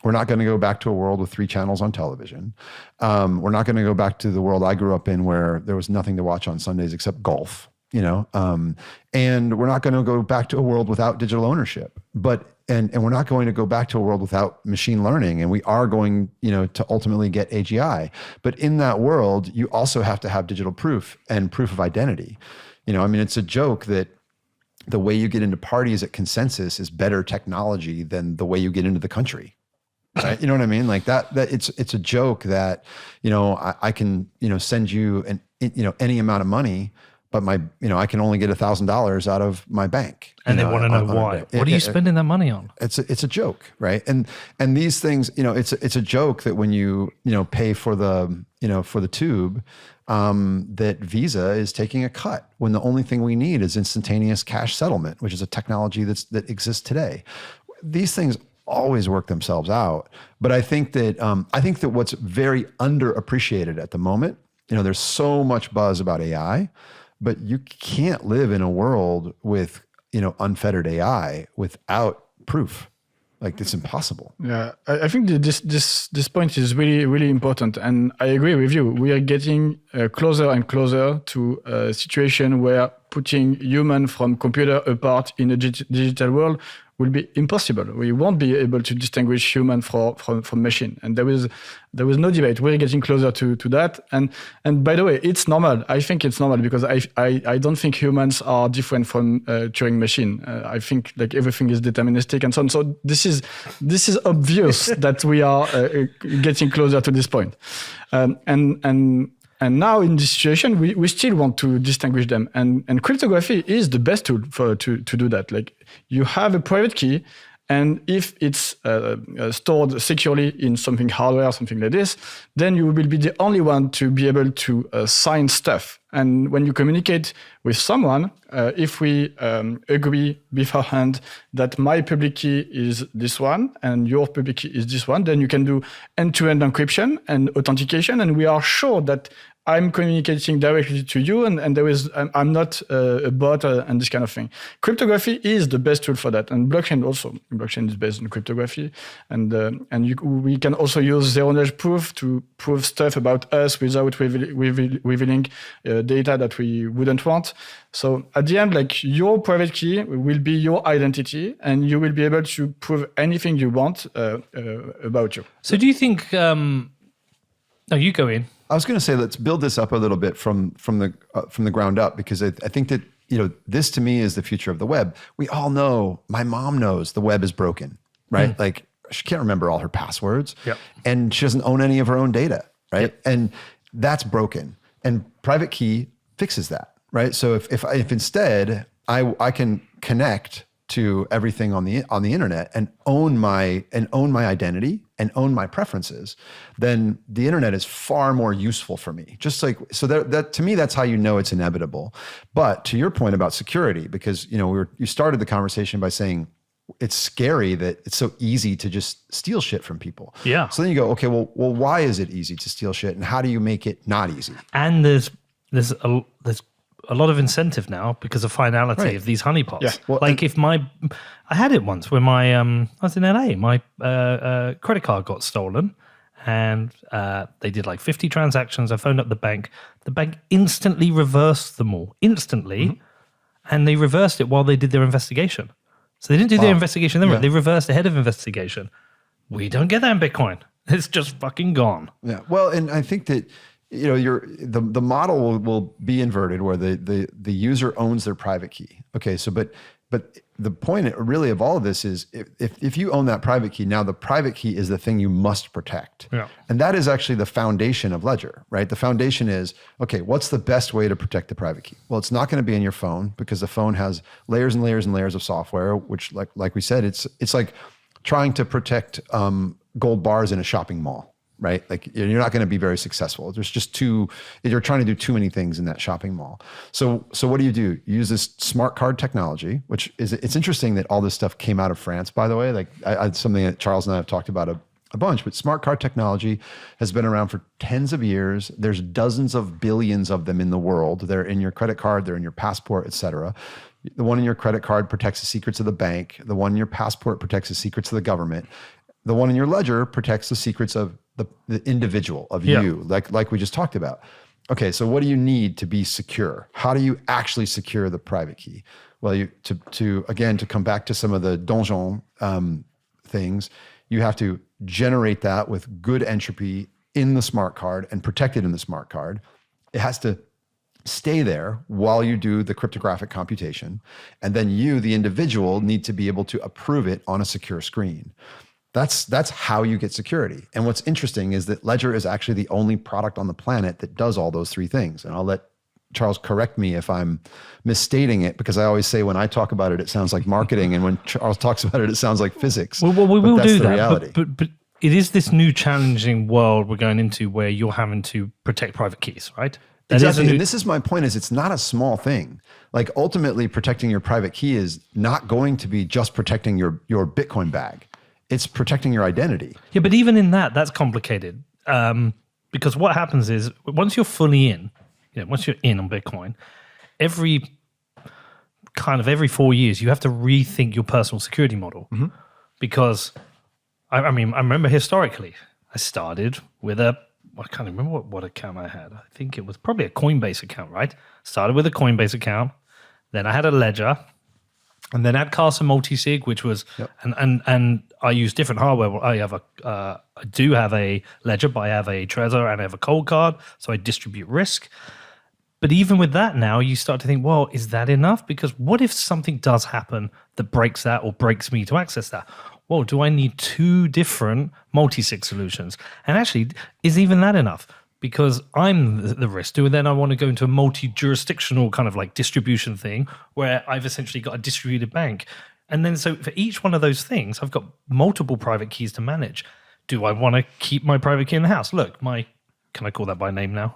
We're not going to go back to a world with 3 channels on television. We're not going to go back to the world I grew up in where there was nothing to watch on Sundays except golf, and we're not going to go back to a world without digital ownership. But and we're not going to go back to a world without machine learning. And we are going, to ultimately get AGI. But in that world, you also have to have digital proof and proof of identity. It's a joke that the way you get into parties at Consensus is better technology than the way you get into the country. Right? You know what I mean? Like that it's a joke that, I can, send you any amount of money, but I can only get $1,000 out of my bank. And they want to know why. What are you spending that money on? It's a joke, right? And these things, it's a joke that when you pay for the tube, that Visa is taking a cut when the only thing we need is instantaneous cash settlement, which is a technology that exists today. These things always work themselves out, but I think that what's very underappreciated at the moment, there's so much buzz about AI. But you can't live in a world with, unfettered AI without proof. Like, it's impossible. Yeah, I think this point is really, really important. And I agree with you. We are getting closer and closer to a situation where putting human from computer apart in a digital world will be impossible. We won't be able to distinguish human from machine. And there was no debate. We're getting closer to that. And by the way, it's normal. I think it's normal because I don't think humans are different from Turing machine. I think like everything is deterministic and so on. So this is obvious that we are getting closer to this point. And now in this situation, we still want to distinguish them. And cryptography is the best tool to do that. Like, you have a private key, and if it's stored securely in something hardware, something like this, then you will be the only one to be able to sign stuff. And when you communicate with someone, if we agree beforehand that my public key is this one and your public key is this one, then you can do end-to-end encryption and authentication, and we are sure that I'm communicating directly to you, and I'm not a bot and this kind of thing. Cryptography is the best tool for that, and blockchain also. Blockchain is based on cryptography, and we can also use zero-knowledge proof to prove stuff about us without revealing data that we wouldn't want. So at the end, like, your private key will be your identity, and you will be able to prove anything you want about you. So do you think? No, you go in. I was going to say, let's build this up a little bit from the ground up, because I think that this to me is the future of the web. We all know, my mom knows the web is broken, right? Like, she can't remember all her passwords, and she doesn't own any of her own data, right? And that's broken. And private key fixes that, right? So if instead I can connect to everything on the internet and own my identity and own my preferences, then the internet is far more useful for me. Just like, so that to me, that's how it's inevitable. But to your point about security, because you started the conversation by saying it's scary that it's so easy to just steal shit from people. Yeah. So then you go, okay, well, why is it easy to steal shit, and how do you make it not easy? And there's a lot of incentive now because of finality of these honeypots. Yeah. Well, like, I had it once when I was in LA, my credit card got stolen, and they did like 50 transactions. I phoned up the bank. The bank instantly reversed them all, and they reversed it while they did their investigation. So they didn't do their investigation then. They reversed ahead of investigation. We don't get that in Bitcoin. It's just fucking gone. Yeah. Well, and I think that the model will be inverted, where the user owns their private key. Okay, so but the point really of all of this is, if you own that private key, now the private key is the thing you must protect. Yeah. And that is actually the foundation of Ledger, right? The foundation is, okay, what's the best way to protect the private key? Well, it's not going to be in your phone, because the phone has layers and layers and layers of software, which like we said, it's like trying to protect gold bars in a shopping mall. right? Like you're not going to be very successful. There's just you're trying to do too many things in that shopping mall. So what do? You use this smart card technology, which it's interesting that all this stuff came out of France, by the way. Like something that Charles and I have talked about a bunch, but smart card technology has been around for tens of years. There's dozens of billions of them in the world. They're in your credit card, they're in your passport, et cetera. The one in your credit card protects the secrets of the bank. The one in your passport protects the secrets of the government. The one in your ledger protects the secrets of the individual, of you, like we just talked about. Okay, so what do you need to be secure? How do you actually secure the private key? Well, to come back to some of the Donjon things, you have to generate that with good entropy in the smart card and protect it in the smart card. It has to stay there while you do the cryptographic computation. And then you, the individual, need to be able to approve it on a secure screen. That's how you get security. And what's interesting is that Ledger is actually the only product on the planet that does all those three things. And I'll let Charles correct me if I'm misstating it, because I always say when I talk about it, it sounds like marketing. And when Charles talks about it, it sounds like physics. Well, we will do that. Reality. But it is this new challenging world we're going into where you're having to protect private keys, right? Exactly. And this is my point, is it's not a small thing. Like ultimately protecting your private key is not going to be just protecting your Bitcoin bag. It's protecting your identity. Yeah, but even in that's complicated. Because what happens is once you're fully in, once you're in on Bitcoin, every 4 years, you have to rethink your personal security model. Mm-hmm. Because, I remember historically, I started with I can't remember what account I had. I think it was probably a Coinbase account, right? Started with a Coinbase account. Then I had a Ledger. And then I had Castle Multisig, which was, and I use different hardware. Well, I do have a Ledger, but I have a Trezor and I have a cold card, so I distribute risk. But even with that now, you start to think, well, is that enough? Because what if something does happen that breaks that or breaks me to access that? Well, do I need two different multi-sig solutions? And actually, is even that enough? Because I'm the risk doer, then I want to go into a multi-jurisdictional kind of like distribution thing where I've essentially got a distributed bank. And then so for each one of those things, I've got multiple private keys to manage. Do I want to keep my private key in the house? Look, can I call that by name now?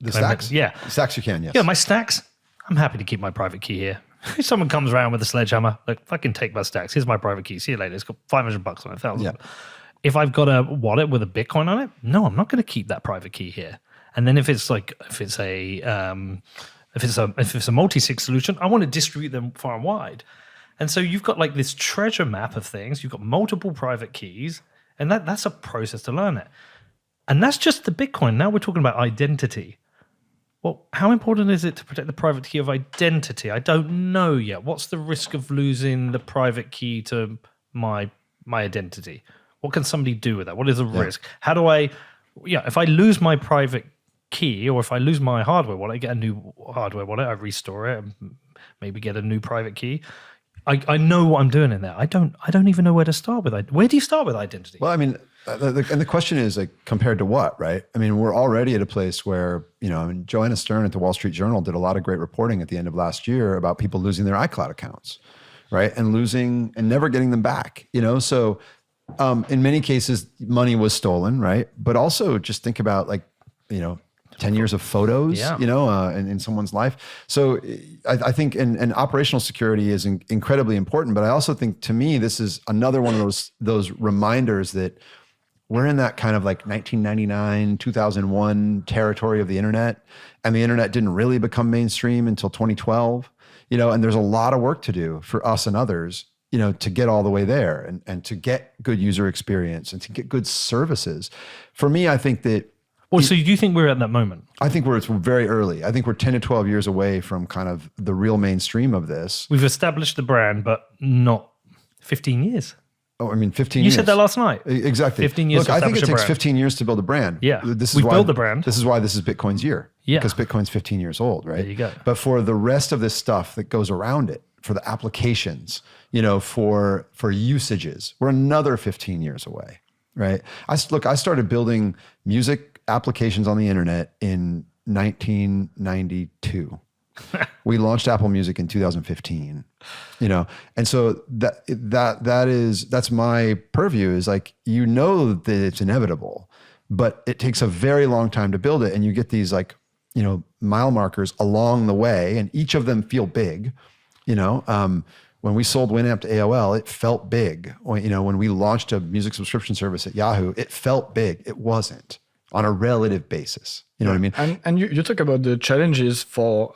The Stax? Yeah. Stax you can, yes. Yeah, my Stax, I'm happy to keep my private key here. If someone comes around with a sledgehammer, look, fucking take my Stax. Here's my private key. See you later. It's got $500 on it, 1,000. Yeah. If I've got a wallet with a Bitcoin on it, no, I'm not going to keep that private key here. And then if it's a multi-sig solution, I want to distribute them far and wide. And so you've got like this treasure map of things. You've got multiple private keys, and that's a process to learn it. And that's just the Bitcoin. Now we're talking about identity. Well, how important is it to protect the private key of identity? I don't know yet. What's the risk of losing the private key to my identity? What can somebody do with that? What is the risk? How do if I lose my private key or if I lose my hardware wallet, I get a new hardware wallet, I restore it, maybe get a new private key. I know what I'm doing in there. I don't even know where to start with. Where do you start with identity? Well, and the question is like compared to what, right? I mean, we're already at a place where, Joanna Stern at the Wall Street Journal did a lot of great reporting at the end of last year about people losing their iCloud accounts, right? And losing and never getting them back, so in many cases, money was stolen, right? But also just think about 10 years of photos, in someone's life. So I think, and operational security is incredibly important, but I also think to me, this is another one of those reminders that we're in that kind of like 1999, 2001 territory of the internet, and the internet didn't really become mainstream until 2012, and there's a lot of work to do for us and others to get all the way there and to get good user experience and to get good services. For me, I think that. Well, so do you think we're at that moment? I think it's very early. I think we're 10 to 12 years away from kind of the real mainstream of this. We've established the brand, but not 15 years. Oh, I mean, 15 years. You said that last night. Exactly. 15 years. Look, I think it takes 15 years to build a brand. Yeah. We've built the brand. This is why this is Bitcoin's year. Yeah. Because Bitcoin's 15 years old, right? There you go. But for the rest of this stuff that goes around it, for the applications, for usages, we're another 15 years away, right? I started building music applications on the internet in 1992, We launched Apple Music in 2015, and so that's my purview is like, that it's inevitable, but it takes a very long time to build it. And you get these like, mile markers along the way, and each of them feel big, when we sold Winamp to AOL, it felt big. When we launched a music subscription service at Yahoo, it felt big. It wasn't on a relative basis. You know what I mean? And you talk about the challenges for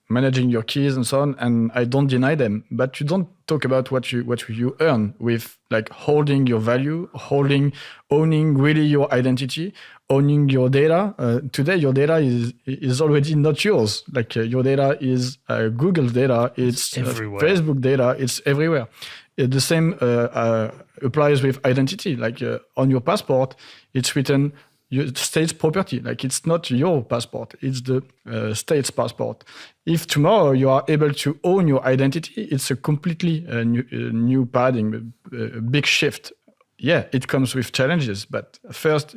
managing your keys and so on, and I don't deny them, but you don't talk about what you earn with like holding your value, owning really your identity, owning your data. Today, your data is already not yours. Like your data is Google data, it's Facebook data, it's everywhere. The same applies with identity. Like on your passport, it's written your state's property. Like it's not your passport, it's the state's passport. If tomorrow you are able to own your identity, it's a completely new paradigm, a big shift. Yeah, it comes with challenges, but first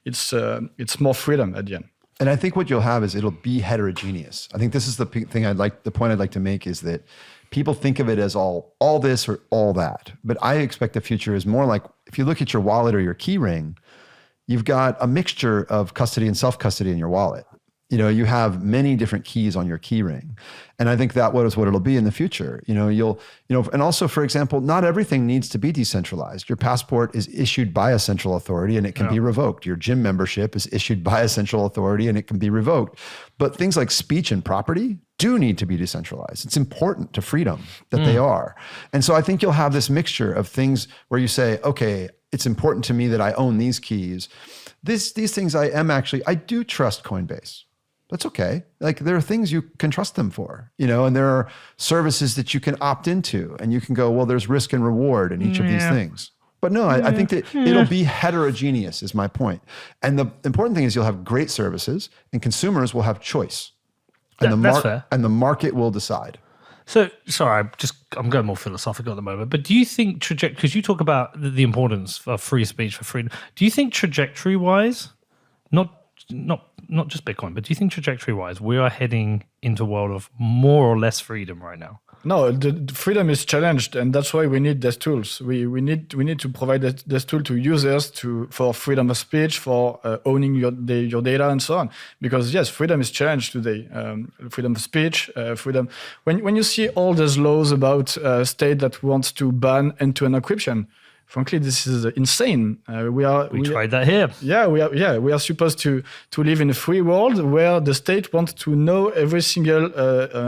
it's more freedom at the end. And I think what you'll have is it'll be heterogeneous. I think this is the point I'd like to make is that people think of it as all this or all that. But I expect the future is more like, if you look at your wallet or your key ring, you've got a mixture of custody and self-custody in your wallet. You have many different keys on your key ring. And I think that is what it'll be in the future. And also, for example, not everything needs to be decentralized. Your passport is issued by a central authority and it can be revoked. Your gym membership is issued by a central authority and it can be revoked. But things like speech and property do need to be decentralized. It's important to freedom that they are. And so I think you'll have this mixture of things where you say, okay, it's important to me that I own these keys. These things I do trust Coinbase. That's okay. Like there are things you can trust them for, and there are services that you can opt into and you can go, well, there's risk and reward in each of these things. But no, I think that it'll be heterogeneous is my point. And the important thing is you'll have great services and consumers will have choice. And That's fair. And the market will decide. So, sorry, I'm going more philosophical at the moment, but do you think because you talk about the importance of free speech for freedom, do you think trajectory-wise, not just Bitcoin, but do you think trajectory-wise, we are heading into a world of more or less freedom right now? No, the freedom is challenged, and that's why we need these tools. We need to provide this tool to users for freedom of speech, for owning your data, and so on. Because yes, freedom is challenged today. Freedom of speech, freedom. When you see all these laws about state that wants to ban end-to-end encryption, frankly, this is insane. We tried that here. We are supposed to live in a free world where the state wants to know every single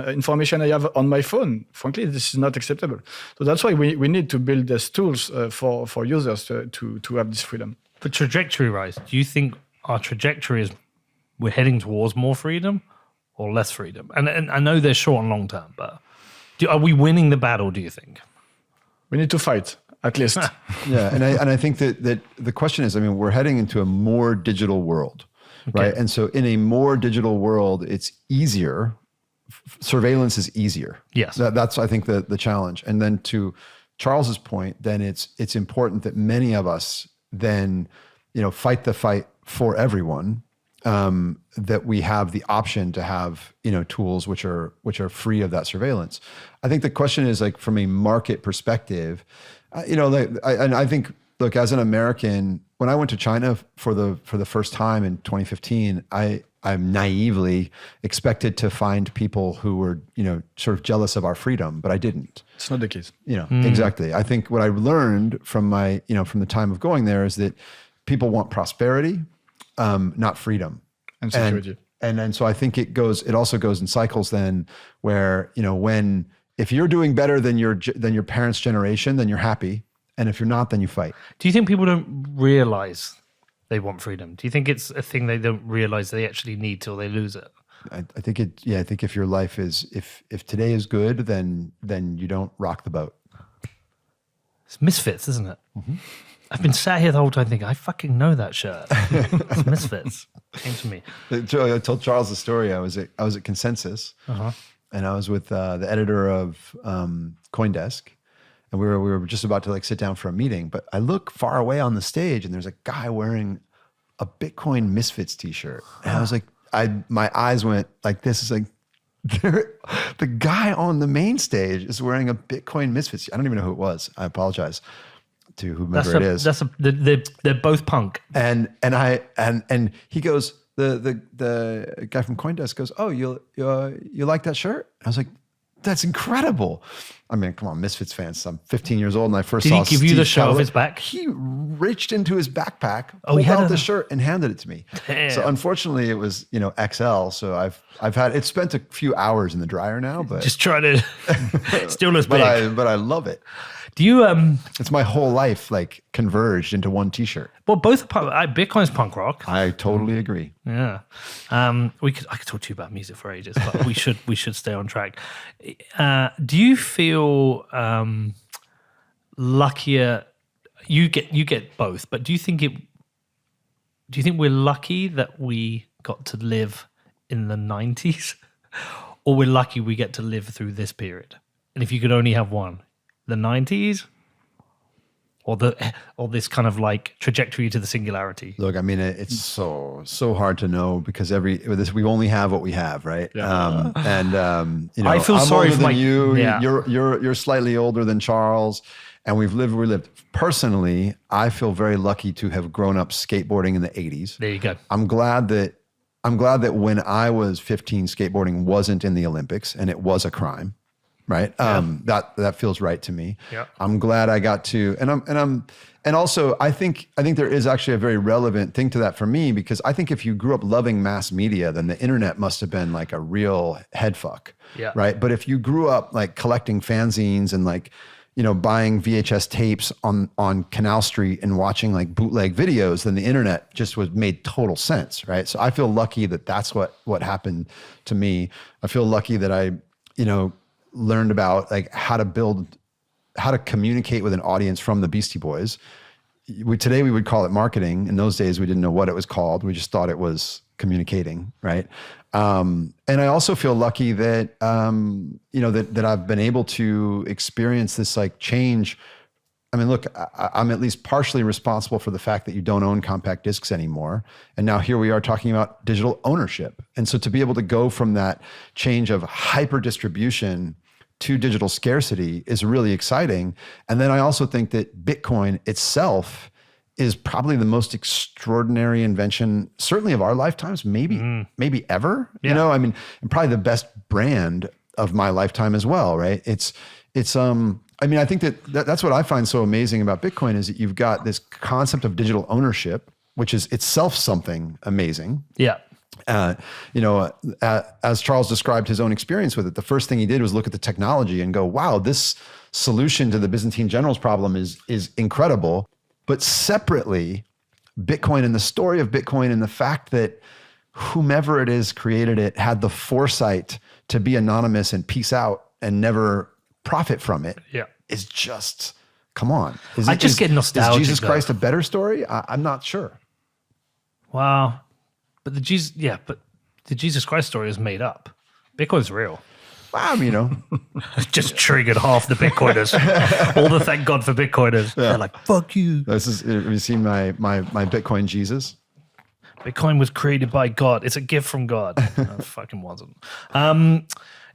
information I have on my phone. Frankly, this is not acceptable. So that's why we need to build these tools for users to have this freedom. But trajectory-wise, do you think our trajectory is we're heading towards more freedom or less freedom? And I know they're short and long term, but are we winning the battle, do you think? We need to fight. At least. Yeah. And I think that the question is, we're heading into a more digital world, right? And so in a more digital world, it's easier. Surveillance is easier. Yes. That's, I think, the challenge. And then to Charles's point, then it's important that many of us then, fight the fight for everyone, that we have the option to have, tools which are free of that surveillance. I think the question is like from a market perspective, and I think, look, as an American, when I went to China for the first time in 2015, I'm naively expected to find people who were, sort of jealous of our freedom, but I didn't. It's not the case. Exactly. I think what I learned from from the time of going there is that people want prosperity, not freedom and security. And so I think it also goes in cycles then where, if you're doing better than your parents' generation, then you're happy. And if you're not, then you fight. Do you think people don't realize they want freedom? Do you think it's a thing they don't realize they actually need till they lose it? I think I think if your life is, if today is good, then you don't rock the boat. It's Misfits, isn't it? Mm-hmm. I've been sat here the whole time thinking, I fucking know that shirt. It's Misfits. It came to me. I told Charles the story. I was at Consensus. Uh-huh. And I was with the editor of CoinDesk, and we were just about to sit down for a meeting. But I look far away on the stage, and there's a guy wearing a Bitcoin Misfits T-shirt, and I was like, my eyes went like this. Is like, the guy on the main stage is wearing a Bitcoin Misfits. I don't even know who it was. I apologize to whomever it is. They're both punk. And he goes, the guy from CoinDesk goes, "Oh, you like that shirt?" I was like, "That's incredible." I mean, come on, Misfits fans. I'm 15 years old and I first saw Did he give you the Steve shirt off Calloway. his back? He reached into his backpack, Oh, he pulled had out the shirt and handed it to me. Damn. So unfortunately it was, XL. So I've had, it's spent a few hours in the dryer now, but Just try to still looks big. but I love it. Do you It's my whole life like converged into one t-shirt. well both Bitcoin's punk rock. I totally agree. Yeah. I could talk to you about music for ages, but we should stay on track. Do you feel luckier? You get both, but do you think we're lucky that we got to live in the 90s, or we're lucky we get to live through this period? And if you could only have one, the 90s or this kind of like trajectory to the singularity? Look, I mean, it's so hard to know because we only have what we have, right? Yeah. I feel I'm sorry older for than my- you. yeah. You're slightly older than Charles, and we lived. Personally, I feel very lucky to have grown up skateboarding in the 80s. There you go. I'm glad that when I was 15, skateboarding wasn't in the Olympics and it was a crime. Right. That feels right to me. Yeah. I'm glad I got to, and also I think there is actually a very relevant thing to that for me, because I think if you grew up loving mass media, then the internet must have been like a real head fuck. Yeah. Right. But if you grew up like collecting fanzines and like, buying VHS tapes on Canal Street and watching like bootleg videos, then the internet just made total sense. Right. So I feel lucky that that's what happened to me. I feel lucky that I, learned about like how to communicate with an audience from the Beastie Boys. Today we would call it marketing. In those days, we didn't know what it was called. We just thought it was communicating, right? And I also feel lucky that that I've been able to experience this like change. I mean, look, I'm at least partially responsible for the fact that you don't own compact discs anymore. And now here we are talking about digital ownership. And so to be able to go from that change of hyper distribution to digital scarcity is really exciting. And then I also think that Bitcoin itself is probably the most extraordinary invention, certainly of our lifetimes, maybe ever, Yeah. I mean, and probably the best brand of my lifetime as well, right? I mean, I think that's what I find so amazing about Bitcoin is that you've got this concept of digital ownership, which is itself something amazing. Yeah. As Charles described his own experience with it, the first thing he did was look at the technology and go, wow, this solution to the Byzantine generals problem is incredible. But separately, Bitcoin and the story of Bitcoin and the fact that whomever it is created it had the foresight to be anonymous and peace out and never profit from it. Yeah. Is just, come on. I just get nostalgic, Is Jesus though. Christ a better story? I'm not sure. Wow. But the Jesus Christ story is made up. Bitcoin's real. Wow, Just triggered half the Bitcoiners. All the thank God for Bitcoiners. Yeah. They're like, fuck you. Have you seen my Bitcoin Jesus? Bitcoin was created by God. It's a gift from God. No, it fucking wasn't. No,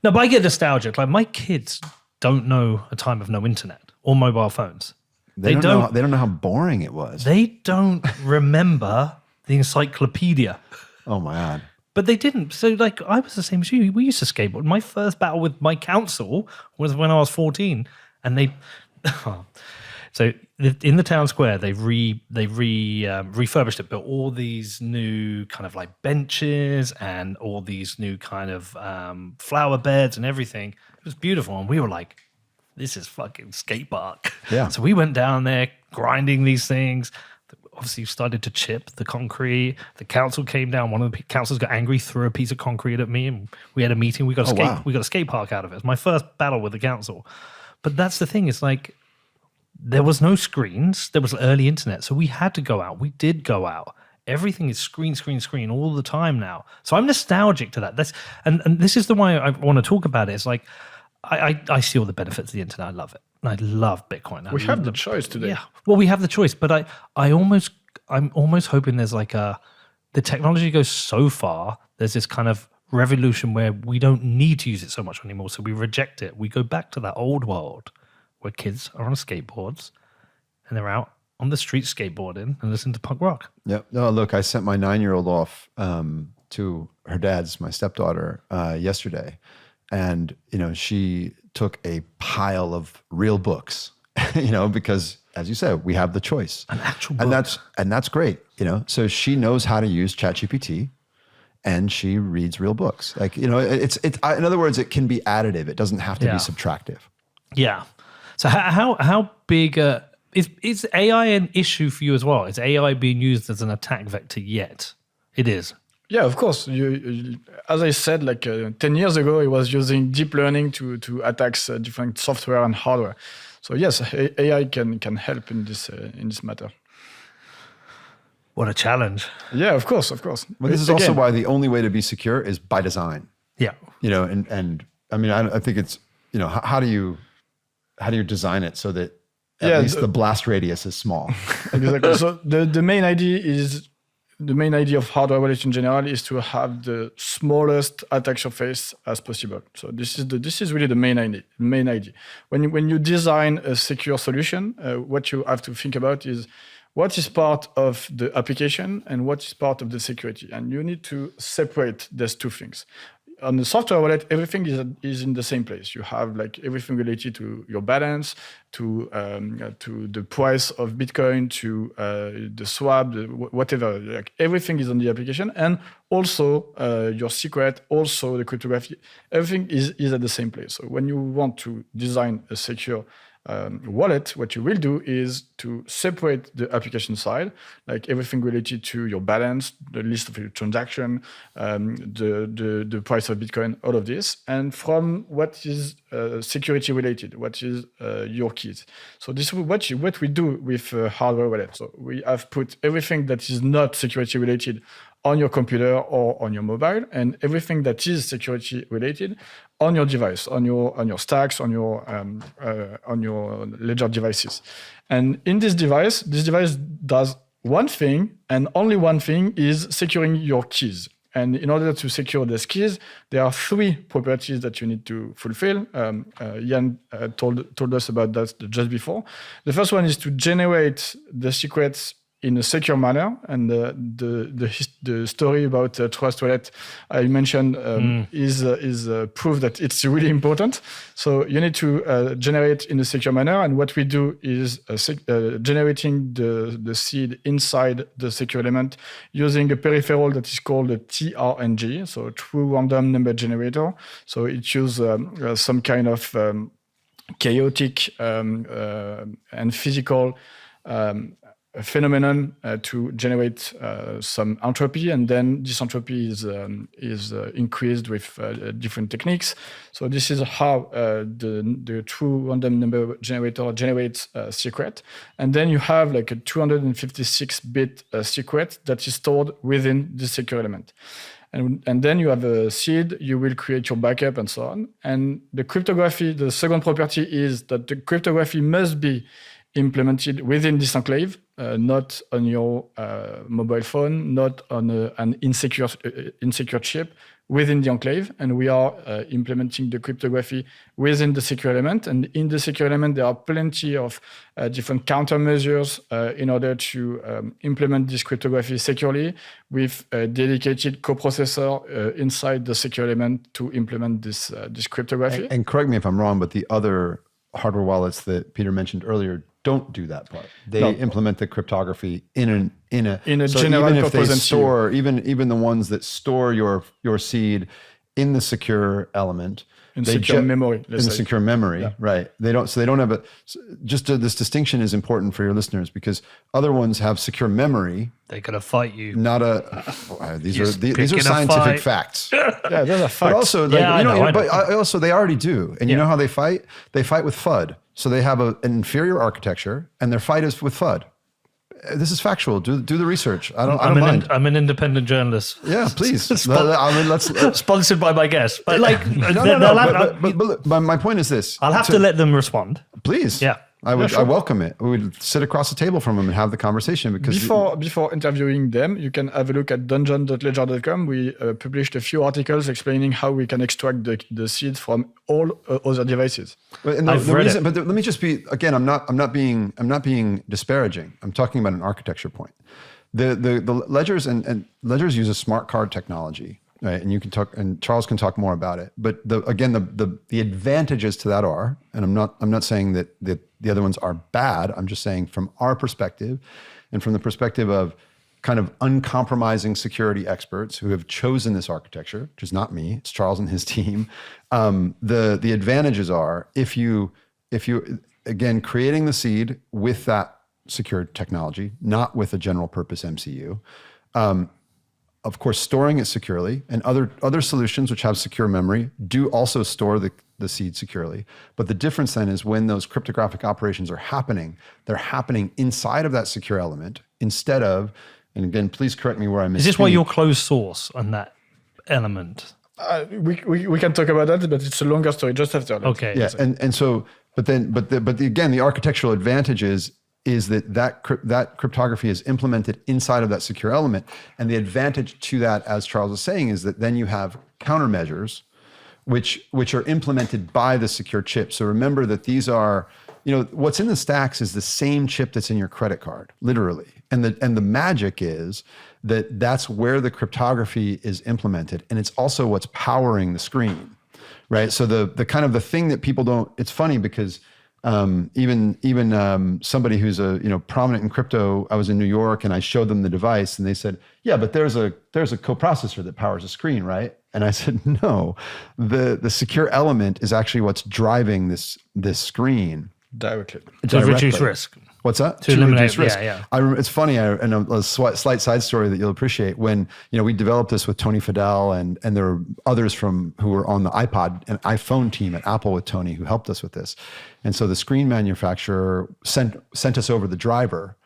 but I get nostalgic. Like my kids don't know a time of no internet or mobile phones. They don't know how boring it was. They don't remember the encyclopedia. Oh my God. But they didn't. So like I was the same as you. We used to skateboard. My first battle with my council was when I was 14. And they so in the town square, they refurbished it, built all these new kind of like benches and all these new kind of flower beds and everything. It was beautiful. And we were like, this is fucking skate park. Yeah. So we went down there grinding these things. Obviously started to chip the concrete. The council came down. One of the councils got angry, threw a piece of concrete at me, and we had a meeting. We got a skate park out of it. It was my first battle with the council. But that's the thing. It's like there was no screens. There was early internet. So we had to go out. We did go out. Everything is screen all the time now. So I'm nostalgic to that. And this is the way I want to talk about it. It's like I see all the benefits of the internet. I love it. I love Bitcoin. We have the choice today. Yeah. Well, we have the choice, but I'm almost hoping there's like the technology goes so far. There's this kind of revolution where we don't need to use it so much anymore. So we reject it. We go back to that old world where kids are on skateboards and they're out on the street skateboarding and listening to punk rock. Yep. No, look, I sent my 9-year-old off to her dad's, my stepdaughter, yesterday. And, she took a pile of real books, because as you said, we have the choice. An actual book. And that's great, So she knows how to use ChatGPT and she reads real books. Like, in other words, it can be additive. It doesn't have to be subtractive. Yeah. So how big is AI an issue for you as well? Is AI being used as an attack vector yet? It is. Yeah, of course. You, as I said, 10 years ago, I was using deep learning to attack different software and hardware. So yes, AI can help in this matter. What a challenge. Yeah, of course. Well, this is also why the only way to be secure is by design. Yeah. And I mean, I think it's, how do you design it so that at least the blast radius is small? Exactly. So the main idea of hardware wallet in general is to have the smallest attack surface as possible. So this is really the main idea. When you design a secure solution, what you have to think about is what is part of the application and what is part of the security. And you need to separate these two things. On the software wallet, everything is in the same place. You have everything related to your balance, to the price of Bitcoin, to the swap, whatever. Everything is on the application, and also your secret, also the cryptography. Everything is at the same place. So when you want to design a secure wallet, what you will do is to separate the application side, like everything related to your balance, the list of your transaction, the price of Bitcoin, all of this, and from what is security related, what is your keys. So this is what we do with hardware wallet. So we have put everything that is not security related on your computer or on your mobile, and everything that is security related on your device, on your Stax, on your Ledger devices. And in this device does one thing, and only one thing, is securing your keys. And in order to secure these keys, there are 3 properties that you need to fulfill. Jan told us about that just before. The first one is to generate the secrets in a secure manner, and the story about Trust Wallet I mentioned is proof that it's really important. So you need to generate in a secure manner, and what we do is generating the seed inside the secure element using a peripheral that is called a TRNG, so True Random Number Generator. So it uses some kind of chaotic and physical phenomenon to generate some entropy, and then this entropy is increased with different techniques. So this is how the true random number generator generates a secret, and then you have like a 256-bit secret that is stored within the secure element. And then you have a seed, you will create your backup and so on. And the cryptography, the second property is that the cryptography must be implemented within this enclave, not on your mobile phone, not on an insecure chip, within the enclave. And we are implementing the cryptography within the secure element. And in the secure element, there are plenty of different countermeasures in order to implement this cryptography securely, with a dedicated coprocessor inside the secure element to implement this cryptography. And correct me if I'm wrong, but the other hardware wallets that Peter mentioned earlier don't do that part. They implement the cryptography in a so general even if they purpose store even the ones that store your seed in the secure element, in secure memory, in the secure memory, right? They don't have a. Just this distinction is important for your listeners, because other ones have secure memory. They're gonna fight you. Not a. These are scientific facts. Yeah, those are facts. But also, but also they already do. And you know how they fight? They fight with FUD. So they have an inferior architecture, and their fight is with FUD. This is factual. Do the research. I don't mind. I'm an independent journalist. Yeah, please. Let's sponsored by my guest. But but my point is this. I'll have to let them respond. Please. Yeah. I would. sure. I welcome it. We would sit across the table from them and have the conversation because Before interviewing them, you can have a look at donjon.ledger.com. We published a few articles explaining how we can extract the seed from all other devices. And I've read it. But let me just be again. I'm not being disparaging. I'm talking about an architecture point. The ledgers and ledgers use a smart card technology, right? And you can talk, and Charles can talk more about it. But the advantages to that are, and I'm not saying that the other ones are bad. I'm just saying from our perspective, and from the perspective of kind of uncompromising security experts who have chosen this architecture, which is not me, it's Charles and his team. The advantages are if you again creating the seed with that secure technology, not with a general purpose MCU. Of course, storing it securely, and other solutions which have secure memory do also store the seed securely. But the difference then is when those cryptographic operations are happening, they're happening inside of that secure element instead of, and again, please correct me where I missed. Is this why you're closed source on that element? We can talk about that, but it's a longer story just after. Okay. Yeah, and so, again, the architectural advantage is that cryptography is implemented inside of that secure element. And the advantage to that, as Charles was saying, is that then you have countermeasures which are implemented by the secure chip. So remember that these are, what's in the Stax is the same chip that's in your credit card, literally. And the magic is that that's where the cryptography is implemented. And it's also what's powering the screen, right? So the kind of the thing that people don't, it's funny because even somebody who's prominent in crypto, I was in New York and I showed them the device and they said, yeah, but there's a coprocessor that powers the screen, right? And I said, no, the secure element is actually what's driving this screen Directly. To reduce risk. What's that? To eliminate reduce risk. Yeah. It's funny, and a slight side story that you'll appreciate. When we developed this with Tony Fadell, and there were others who were on the iPod and iPhone team at Apple with Tony who helped us with this. And so the screen manufacturer sent us over the driver,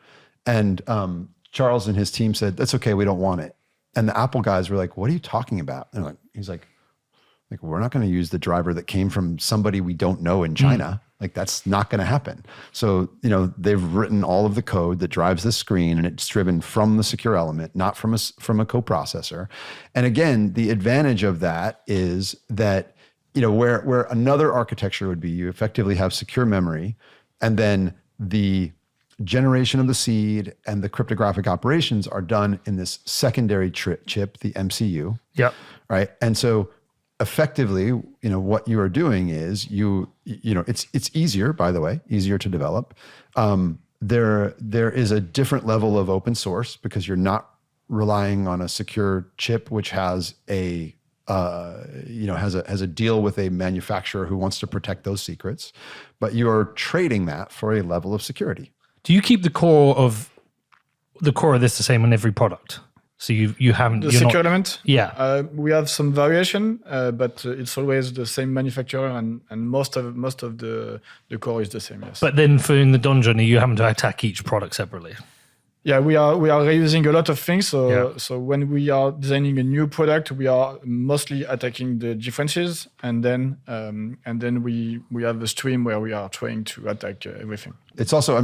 and Charles and his team said, "That's okay, we don't want it." And the Apple guys were like, "What are you talking about?" And he's like, we're not going to use the driver that came from somebody we don't know in China. Like that's not going to happen. So, they've written all of the code that drives the screen and it's driven from the secure element, not from a coprocessor. And again, the advantage of that is that, where another architecture would be, you effectively have secure memory and then the generation of the seed and the cryptographic operations are done in this secondary chip, the MCU. Yep. Right. And so effectively, what you are doing is it's easier, by the way, easier to develop. There is a different level of open source because you're not relying on a secure chip, which has has a deal with a manufacturer who wants to protect those secrets, but you're trading that for a level of security. Do you keep the core of this the same on every product? So you haven't the secure element. Yeah, we have some variation, but it's always the same manufacturer, and most of the core is the same. Yes. But then for in the Donjon, are you having to attack each product separately? Yeah, we are reusing a lot of things. So when we are designing a new product, we are mostly attacking the differences, and then we have a stream where we are trying to attack everything. It's also,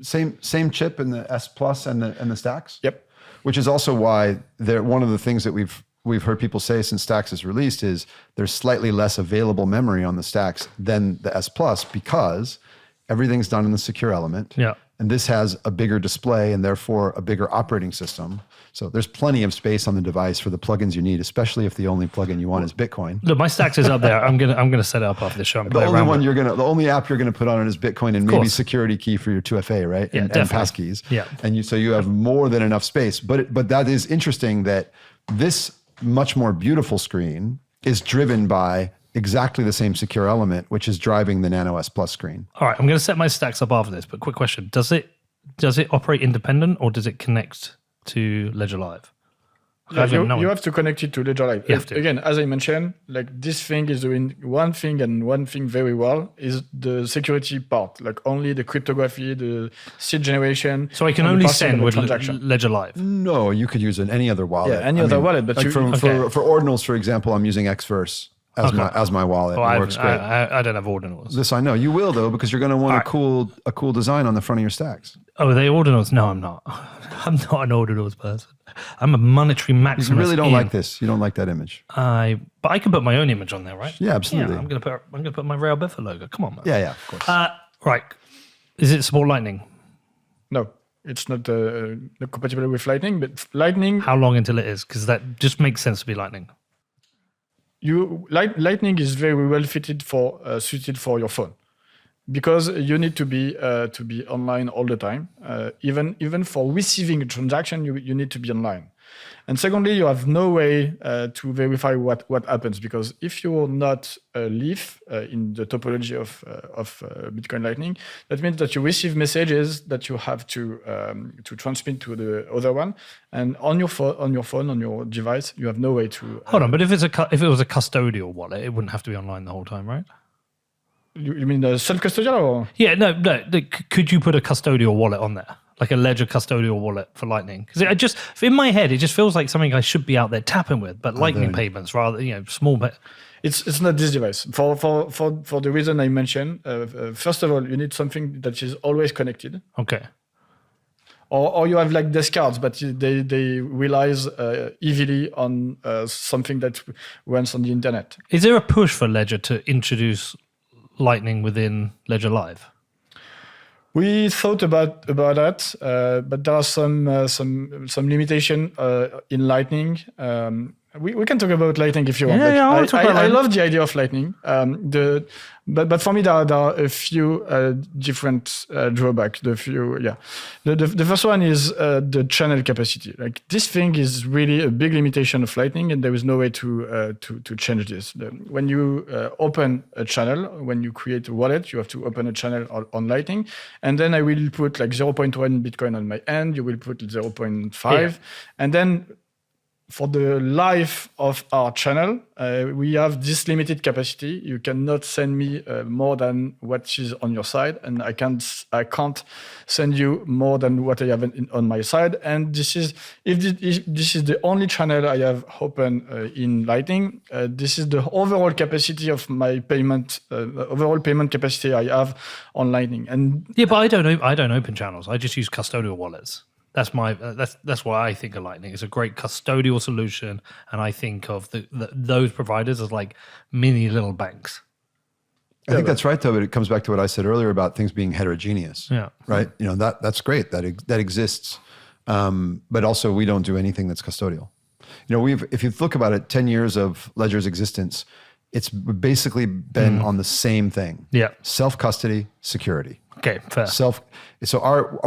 same chip in the S Plus and the Stax. Yep. Which is also why one of the things that we've heard people say since Stax is released is there's slightly less available memory on the Stax than the S Plus because everything's done in the secure element. Yeah. And this has a bigger display and therefore a bigger operating system. So there's plenty of space on the device for the plugins you need, especially if the only plugin you want is Bitcoin. Look, my Stax is up there. I'm gonna set it up after the show. And the only app you're gonna put on it is Bitcoin and maybe security key for your 2FA, right? Yeah, and passkeys. Yeah. And so you have more than enough space. But that is interesting that this much more beautiful screen is driven by exactly the same secure element, which is driving the Nano S Plus screen. All right, I'm going to set my Stax up after this, but quick question. Does it operate independent or does it connect to Ledger Live? You have to connect it to Ledger Live. You have to. Again, as I mentioned, like this thing is doing one thing and one thing very well is the security part, like only the cryptography, the seed generation. So I can only send with Ledger Live? No, you could use any other wallet. Yeah, any other wallet. But for ordinals, for example, I'm using Xverse. as my wallet. Well, It works great. I don't have ordinals. This I know. You will though, because you're going to want All a cool design on the front of your stacks. Oh, are they ordinals? No, I'm not. I'm not an ordinals person. I'm a monetary maximalist. You really don't like this. You don't like that image. But I can put my own image on there, right? Yeah, absolutely. Yeah, I'm gonna put my Rail Biffa logo. Come on, man. Yeah, of course. Right. Is it support Lightning? No, it's not compatible with Lightning, but Lightning. How long until it is? Because that just makes sense to be Lightning. Lightning is very well suited for your phone, because you need to be online all the time. Even for receiving a transaction, you need to be online. And secondly, you have no way to verify what happens, because if you're not a leaf in the topology of Bitcoin Lightning, that means that you receive messages that you have to transmit to the other one, and on your phone, on your device, you have no way to. Hold on, but if it was a custodial wallet, it wouldn't have to be online the whole time, right? You mean the self-custodial? Or? Yeah, no. Could you put a custodial wallet on there? Like a Ledger custodial wallet for Lightning? Because in my head, it just feels like something I should be out there tapping with, but Lightning payments rather, small. It's not this device. For the reason I mentioned, first of all, you need something that is always connected. Okay. Or you have like desk cards, but they relies heavily on something that runs on the internet. Is there a push for Ledger to introduce Lightning within Ledger Live? We thought about that, but there are some limitation in Lightning. We can talk about Lightning if you want. Yeah, I love the idea of Lightning. But for me, there are a few different drawbacks. The first one is the channel capacity. Like, this thing is really a big limitation of Lightning, and there is no way to change this. When you open a channel, when you create a wallet, you have to open a channel on Lightning, and then I will put like 0.1 Bitcoin on my end. You will put 0.5, and then for the life of our channel, we have this limited capacity. You cannot send me more than what is on your side, and I can't send you more than what I have on my side. And this is if this is the only channel I have open in Lightning. This is the overall capacity of my payment, overall payment capacity I have on Lightning. And yeah, but I don't open channels. I just use custodial wallets. That's why I think of Lightning. It's a great custodial solution, and I think of those providers as like mini little banks. I think that's right, though. But it comes back to what I said earlier about things being heterogeneous. Yeah, right. That's great. That exists, but also we don't do anything that's custodial. If you look about it, 10 years of Ledger's existence, it's basically been on the same thing. Yeah, self-custody, security. Okay, fair.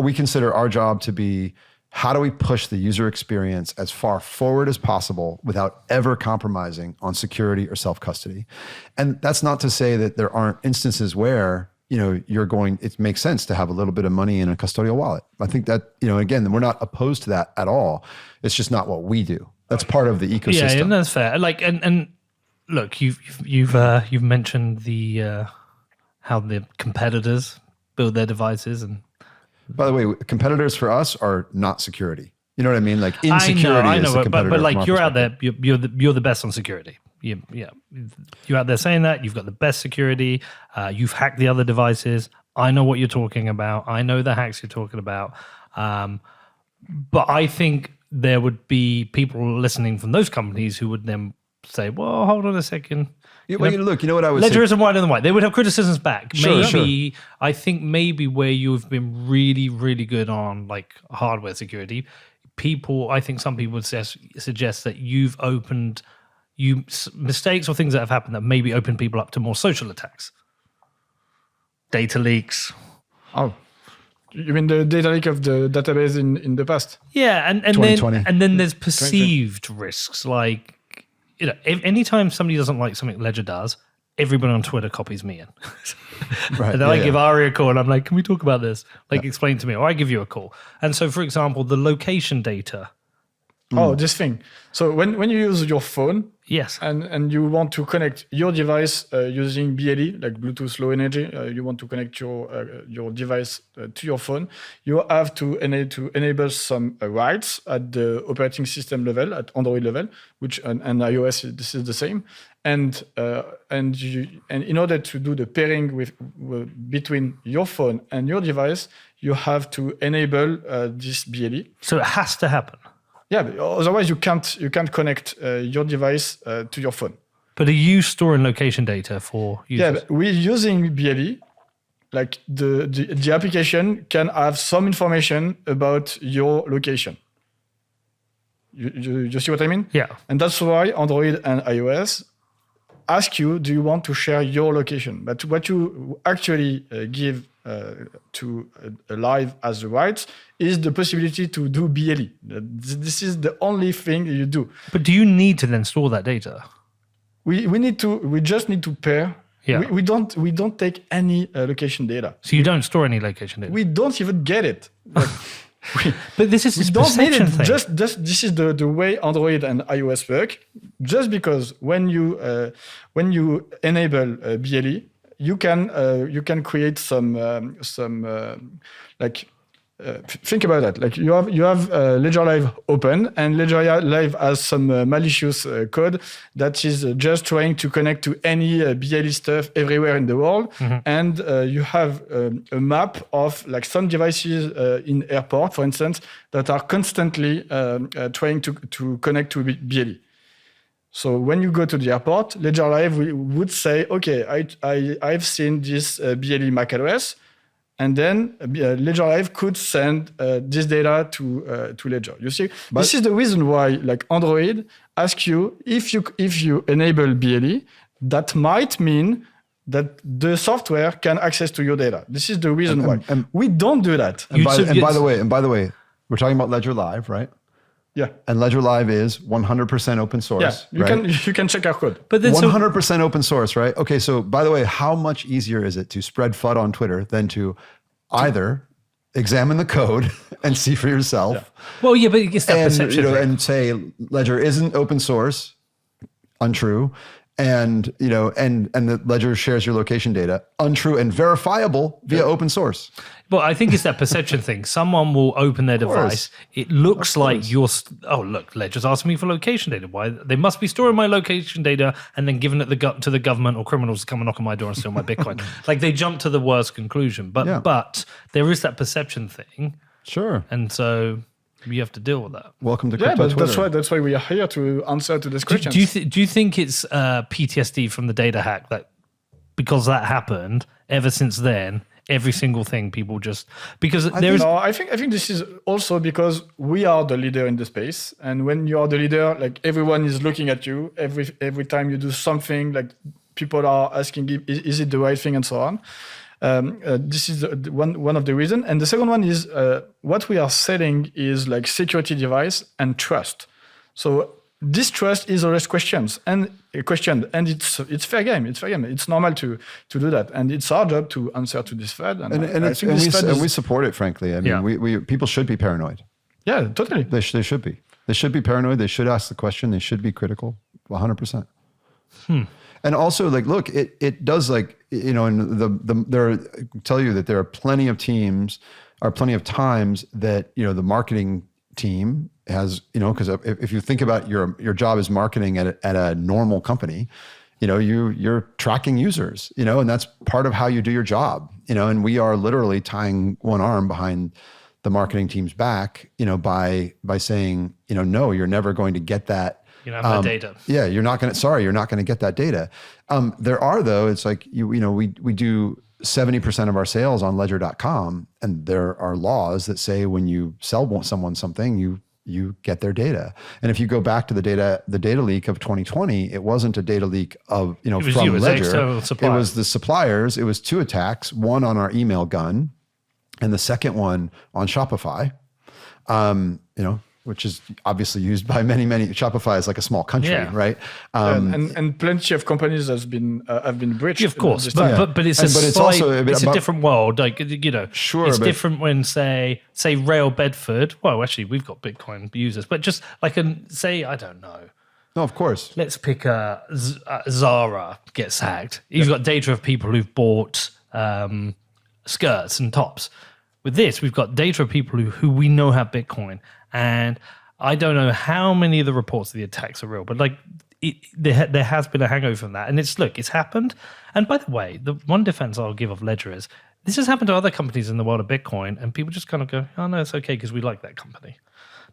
We consider our job to be, how do we push the user experience as far forward as possible without ever compromising on security or self-custody? And that's not to say that there aren't instances where, it makes sense to have a little bit of money in a custodial wallet. I think that, again, we're not opposed to that at all. It's just not what we do. That's part of the ecosystem. Yeah, and that's fair. Like, and look, you've mentioned the how the competitors build their devices. And by the way, competitors for us are not security. You know what I mean? Like, insecurity is a competitor. But like, you're out there, you're the best on security. You're out there saying that you've got the best security. You've hacked the other devices. I know what you're talking about. I know the hacks you're talking about. But I think there would be people listening from those companies who would then say, "Well, hold on a second. Look, you know what I was Ledger isn't white and white." They would have criticisms back. Sure. I think maybe where you've been really, really good on like hardware security, I think some people would suggest that you've opened mistakes or things that have happened that maybe open people up to more social attacks, data leaks. Oh, you mean the data leak of the database in the past? Yeah, and then there's perceived risks like. Anytime somebody doesn't like something Ledger does, everybody on Twitter copies me in. Right. And then I give Ari a call and I'm like, "Can we talk about this? Like, explain to me," or I give you a call. And so, for example, the location data Oh, this thing. So when you use your phone Yes. and you want to connect your device using BLE, like Bluetooth Low Energy, you want to connect your device to your phone, you have to enable some rights at the operating system level, at Android level, which and iOS this is the same. And in order to do the pairing between your phone and your device, you have to enable this BLE. So it has to happen. Yeah, but otherwise you can't connect your device to your phone. But are you storing location data for users? Yeah, but we're using BLE. Like the application can have some information about your location. You see what I mean? Yeah. And that's why Android and iOS ask you, do you want to share your location? But what you actually give to a live as the rights is the possibility to do BLE. This is the only thing you do. But do you need to then store that data? We just need to pair. Yeah. We don't take any location data. So you don't store any location data? We don't even get it. But this is this don't need perception it. thing. Just this is the way Android and iOS work. Just because when you enable BLE, you can create some think about that. Like you have Ledger Live open, and Ledger Live has some malicious code that is just trying to connect to any BLE stuff everywhere in the world. Mm-hmm. And you have a map of like some devices in airport, for instance, that are constantly trying to connect to BLE. So when you go to the airport, Ledger Live would say, okay, I've seen this BLE MAC address. And then Ledger Live could send this data to Ledger. You see, but this is the reason why, like Android, asks you if you enable BLE, that might mean that the software can access to your data. This is the reason why. And we don't do that. And by the way, we're talking about Ledger Live, right? Yeah. And Ledger Live is 100% open source. Yeah, you can check our code. But then 100% open source, right? Okay, so by the way, how much easier is it to spread FUD on Twitter than to either examine the code and see for yourself? Yeah. Well, yeah, but it's that perception. And say Ledger isn't open source, untrue. And and the Ledger shares your location data, untrue and verifiable via open source. But I think it's that perception thing. Someone will open their device. It looks like look, Ledger's asking me for location data. Why? They must be storing my location data and then giving it to the government or criminals to come and knock on my door and steal my Bitcoin. Like they jump to the worst conclusion. But there is that perception thing. Sure. And so you have to deal with that. Welcome to crypto Twitter. That's why we are here to answer to this question. Do you think it's PTSD from the data hack that because that happened ever since then? Every single thing people just because I think this is also because we are the leader in the space, and when you are the leader, like everyone is looking at you every time you do something. Like people are asking, is it the right thing, and so on. This is one of the reasons, and the second one is what we are selling is like security device and trust. So this trust is always questioned, and it's fair game. It's fair game. It's normal to do that, and it's our job to answer to this thread. And we support it. Frankly, I mean, we people should be paranoid. Yeah, totally. They should be. They should be paranoid. They should ask the question. They should be critical. 100%. And also, like, look, it does, like, and tell you that there are plenty of teams, or plenty of times that the marketing team has, because if you think about your job as marketing at a normal company, you're tracking users, and that's part of how you do your job, and we are literally tying one arm behind the marketing team's back, by saying, no, you're never going to get that. You don't have that data. Yeah, you're not going to get that data. There are, though, it's like, we do 70% of our sales on ledger.com, and there are laws that say when you sell someone something, you get their data. And if you go back to the data leak of 2020, it wasn't a data leak of, from Ledger. It was the suppliers. It was 2 attacks, one on our email gun and the second one on Shopify. which is obviously used by many. Shopify is like a small country, Yeah. right? And plenty of companies have been breached. Of course, this but, time. but it's a different world. Like, Sure, it's but- different when say Rail Bedford. Well, actually, we've got Bitcoin users, but just like I don't know. No, of course. Let's pick Zara gets hacked. You've got data of people who've bought skirts and tops. With this, we've got data of people who we know have Bitcoin, and I don't know how many of the reports of the attacks are real, but like there has been a hangover from that, and it's happened. And by the way, the one defense I'll give of Ledger is this has happened to other companies in the world of Bitcoin, and people just kind of go, "Oh no, it's okay because we like that company."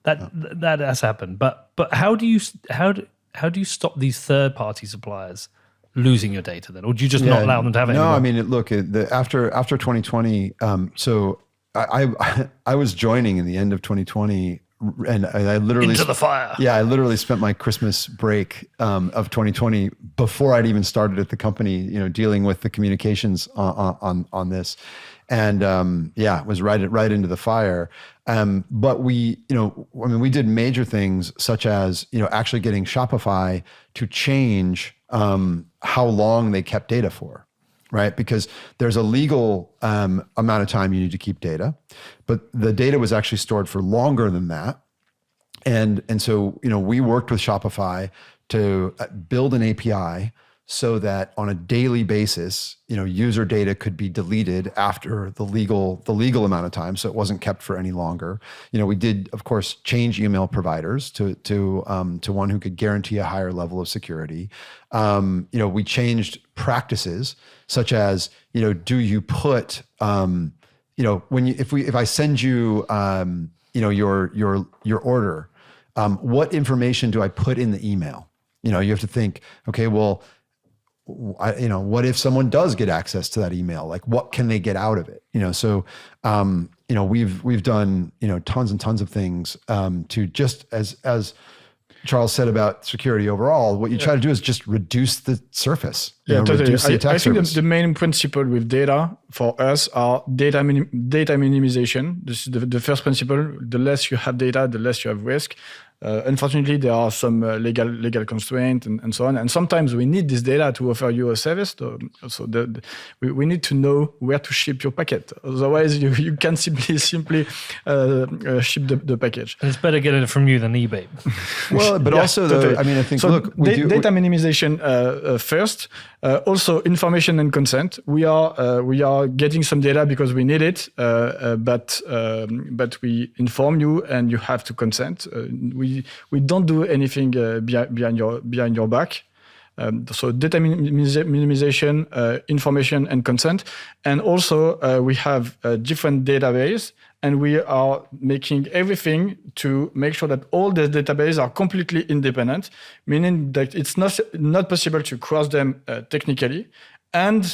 That has happened, but how do you stop these third party suppliers losing your data then, or do you just not allow them to have it? No, anymore? I mean, look, after 2020, so I was joining in the end of 2020, and I literally Into the fire. Yeah, I literally spent my Christmas break of 2020 before I'd even started at the company, dealing with the communications on this, and it was right into the fire. But we did major things such as actually getting Shopify to change how long they kept data for. Right, because there's a legal amount of time you need to keep data, but the data was actually stored for longer than that, and so we worked with Shopify to build an API so that on a daily basis, user data could be deleted after the legal amount of time, so it wasn't kept for any longer. We did, of course, change email providers to one who could guarantee a higher level of security. We changed practices such as, do you put, if I send you, your order, what information do I put in the email? You have to think, okay, well, what if someone does get access to that email? Like, what can they get out of it? So, we've done, tons and tons of things, to just as Charles said about security overall, what you try to do is just reduce the surface. Totally. Reduce the attack I think surface. the main principle with data for us are data minimization. This is the first principle. The less you have data, the less you have risk. Unfortunately, there are some legal constraints and so on. And sometimes we need this data to offer you a service. So we need to know where to ship your packet. Otherwise, you can simply ship the package. And it's better getting it from you than eBay. Well, but also, totally. I think, so look, we do data minimization first. Also, information and consent. We are getting some data because we need it, but we inform you and you have to consent. We don't do anything behind your back. So data minimization, information and consent, and also we have a different database, and we are making everything to make sure that all the databases are completely independent, meaning that it's not possible to cross them technically. And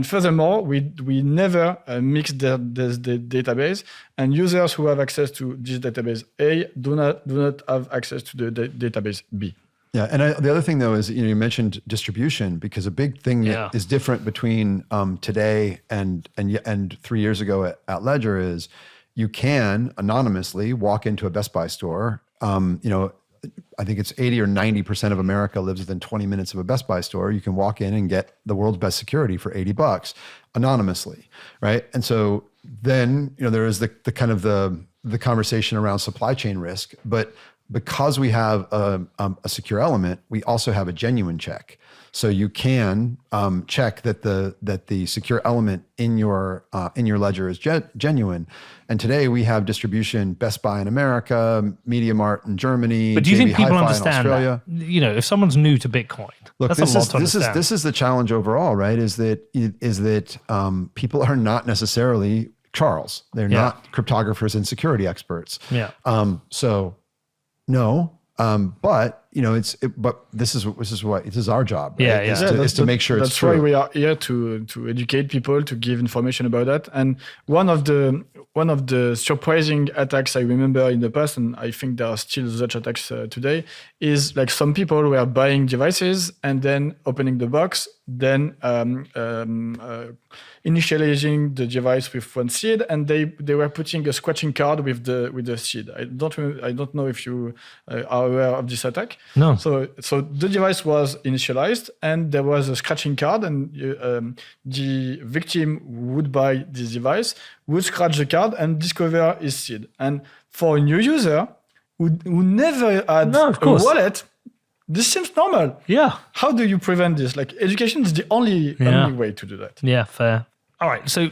furthermore, we never mix the database, and users who have access to this database A do not have access to the database B. Yeah, and the other thing though is you mentioned distribution, because a big thing that is different between today and 3 years ago at Ledger is you can anonymously walk into a Best Buy store. I think it's 80 or 90% of America lives within 20 minutes of a Best Buy store. You can walk in and get the world's best security for $80 anonymously, right? And so then there is the kind of the conversation around supply chain risk, but because we have a secure element, we also have a genuine check. So you can check that the secure element in your ledger is genuine. And today we have distribution: Best Buy in America, Media Mart in Germany. But do you think people Hi-Fi understand in Australia. that? If someone's new to Bitcoin, Look, that's a lot to understand. this is the challenge overall, right? Is that people are not necessarily Charles. They're not cryptographers and security experts. Yeah. So no, but but this is our job. Right? Yeah, Is to make sure it's that's true. why we are here to educate people, to give information about that. And one of the surprising attacks I remember in the past, and I think there are still such attacks today, is like some people were buying devices and then opening the box, then initializing the device with one seed, and they were putting a scratching card with the seed. I don't know if you are aware of this attack. No. So the device was initialized, and there was a scratching card, and the victim would buy this device, would scratch the card, and discover his seed. And for a new user who never had a wallet, this seems normal. Yeah. How do you prevent this? Like, education is the only way to do that. Yeah, fair. All right, so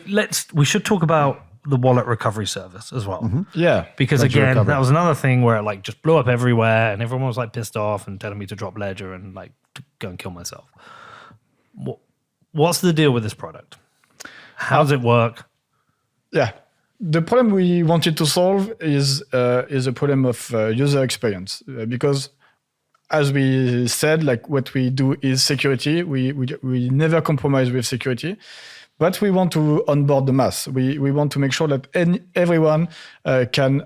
we should talk about the wallet recovery service as well. Mm-hmm. Yeah. Because Ledger again, recovery. that was another thing where it like just blew up everywhere and everyone was like pissed off and telling me to drop Ledger and like to go and kill myself. What's the deal with this product? How does it work? Yeah. The problem we wanted to solve is a problem of user experience, because as we said, like what we do is security. We never compromise with security, but we want to onboard the mass. We want to make sure that everyone can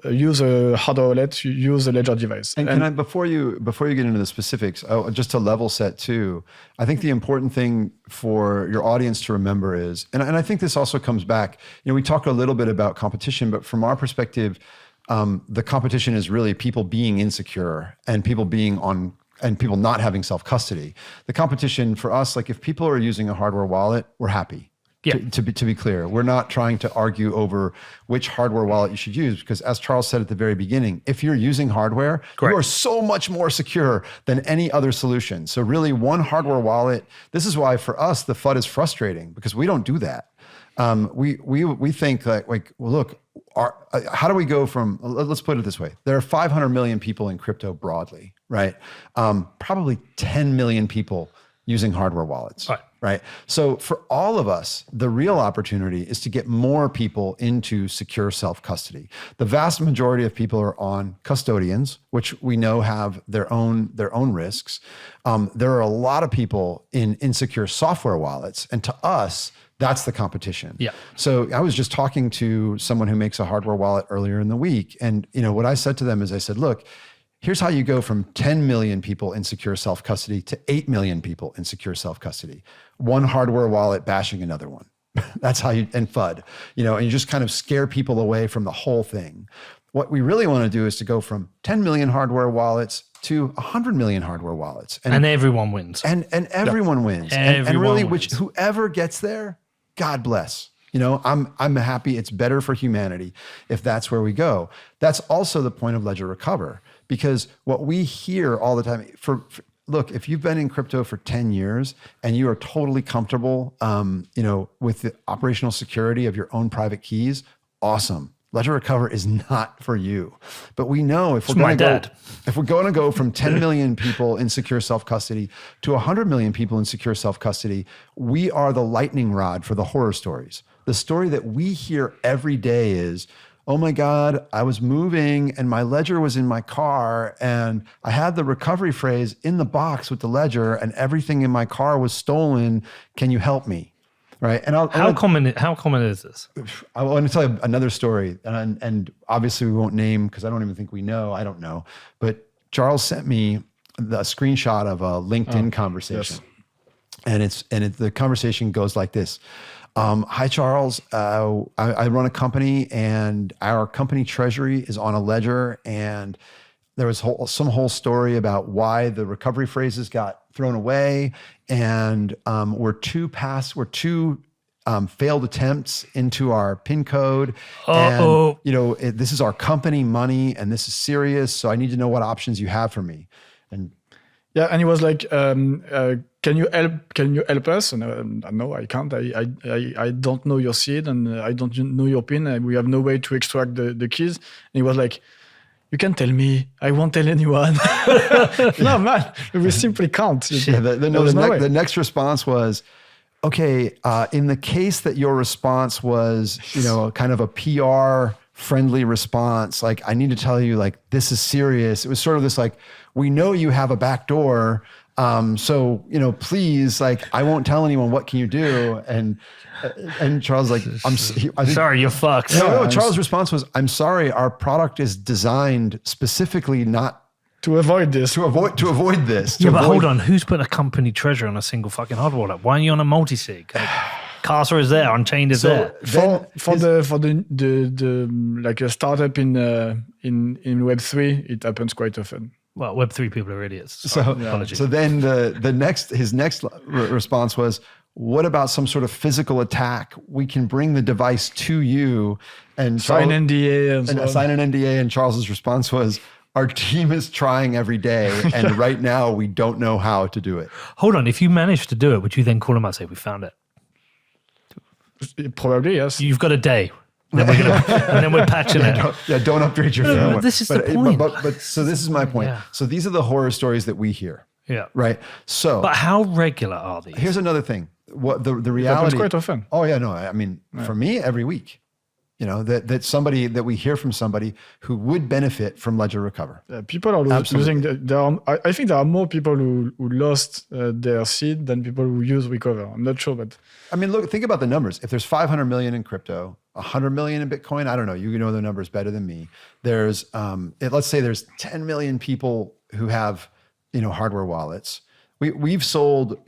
use a hardware wallet, use a Ledger device. And can I, before you get into the specifics, just to level set too, I think the important thing for your audience to remember is, and I think this also comes back, we talk a little bit about competition, but from our perspective, the competition is really people being insecure and people people not having self-custody. The competition for us, like if people are using a hardware wallet, we're happy. Yeah. To be clear, we're not trying to argue over which hardware wallet you should use, because as Charles said at the very beginning, if you're using hardware, Correct. you are so much more secure than any other solution. So really one hardware wallet, this is why for us, the FUD is frustrating, because we don't do that. We think like well, look, how do we go from, let's put it this way. There are 500 million people in crypto broadly, right? Probably 10 million people using hardware wallets, right? So for all of us, the real opportunity is to get more people into secure self-custody. The vast majority of people are on custodians, which we know have their own risks. There are a lot of people in insecure software wallets, and to us, that's the competition. Yeah. So I was just talking to someone who makes a hardware wallet earlier in the week. And what I said to them is I said, look, here's how you go from 10 million people in secure self-custody to 8 million people in secure self-custody. One hardware wallet bashing another one. That's how and FUD, and you just kind of scare people away from the whole thing. What we really want to do is to go from 10 million hardware wallets to 100 million hardware wallets. And everyone wins. And everyone wins. And really, whoever gets there, God bless. I'm happy. It's better for humanity if that's where we go. That's also the point of Ledger Recover, because what we hear all the time look, if you've been in crypto for 10 years and you are totally comfortable, with the operational security of your own private keys, awesome. Ledger Recover is not for you. But we know if we're going to go from 10 million people in secure self-custody to 100 million people in secure self-custody, we are the lightning rod for the horror stories. The story that we hear every day is, oh my God, I was moving and my ledger was in my car and I had the recovery phrase in the box with the ledger and everything in my car was stolen. Can you help me? Right. And how common is this? I want to tell you another story, and obviously we won't name because I don't even think we know. I don't know, but Charles sent me the screenshot of a LinkedIn conversation, yes. and the conversation goes like this: "Hi Charles, I run a company, and our company treasury is on a ledger, and there was some whole story about why the recovery phrases got thrown away, and we're two failed attempts into our PIN code. And this is our company money, and this is serious. So I need to know what options you have for me." And he was like, "Can you help us?" And no, I can't. I don't know your seed, and I don't know your PIN. And we have no way to extract the keys. And he was like, "You can tell me. I won't tell anyone." No, man, we simply can't. The next response was, "Okay, in the case that your response was, kind of a PR friendly response, like I need to tell you, like this is serious." It was sort of this like, we know you have a back door. So, please, like, I won't tell anyone. What can you do? And Charles, like, I think, sorry, you're fucked. No, Charles' response was, I'm sorry, our product is designed specifically not to avoid this. To avoid this. Yeah, but hold on. Who's put a company treasure on a single fucking hard wallet? Why are you on a multi-sig? Casa is there, Unchained is there. For the like a startup in Web3, it happens quite often. Well, Web3 people are idiots. Apologies. So then his next response was, what about some sort of physical attack? We can bring the device to you and sign NDA and sign an NDA. And Charles's response was, our team is trying every day, and right now we don't know how to do it. Hold on. If you manage to do it, would you then call them up and say, we found it? Probably, yes. You've got a day. And then we're patching it. Don't upgrade your firmware. This is the point. But so this is my point. Yeah. So these are the horror stories that we hear. Yeah. Right. So, but how regular are these? Here's another thing. What the reality? It happens quite often. Oh yeah, no. I mean, for me, every week. That we hear from somebody who would benefit from Ledger Recover. People are losing. I think there are more people who lost their seed than people who use Recover. I'm not sure, but I mean, look, think about the numbers. If there's 500 million in crypto, 100 million in Bitcoin, I don't know. You know the numbers better than me. There's, let's say there's 10 million people who have, hardware wallets. We've sold,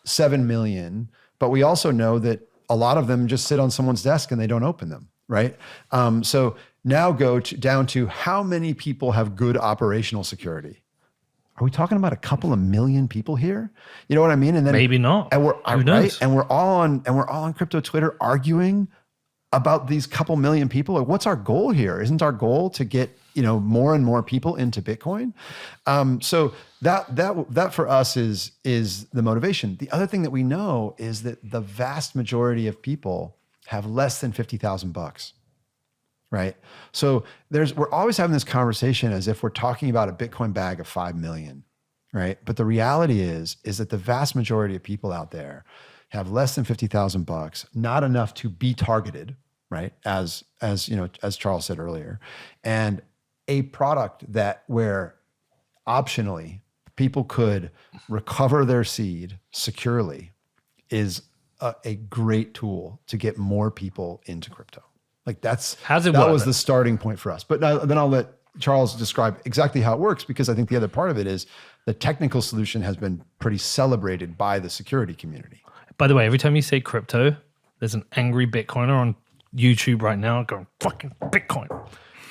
7 million, but we also know that a lot of them just sit on someone's desk and they don't open them. Right. So now down to how many people have good operational security. Are we talking about a couple of million people here? You know what I mean? And then maybe not. And Who knows? And we're all on crypto Twitter arguing about these couple million people. Like, what's our goal here? Isn't our goal to get more and more people into Bitcoin? So that for us is the motivation. The other thing that we know is that the vast majority of people have less than $50,000, right? So we're always having this conversation as if we're talking about a Bitcoin bag of 5 million, right? But the reality is that the vast majority of people out there have less than $50,000, not enough to be targeted, right? As Charles said earlier, and a product where optionally people could recover their seed securely is a great tool to get more people into crypto. Like that was the starting point for us. But then I'll let Charles describe exactly how it works, because I think the other part of it is the technical solution has been pretty celebrated by the security community. By the way, every time you say crypto, there's an angry Bitcoiner on YouTube right now going, fucking Bitcoin.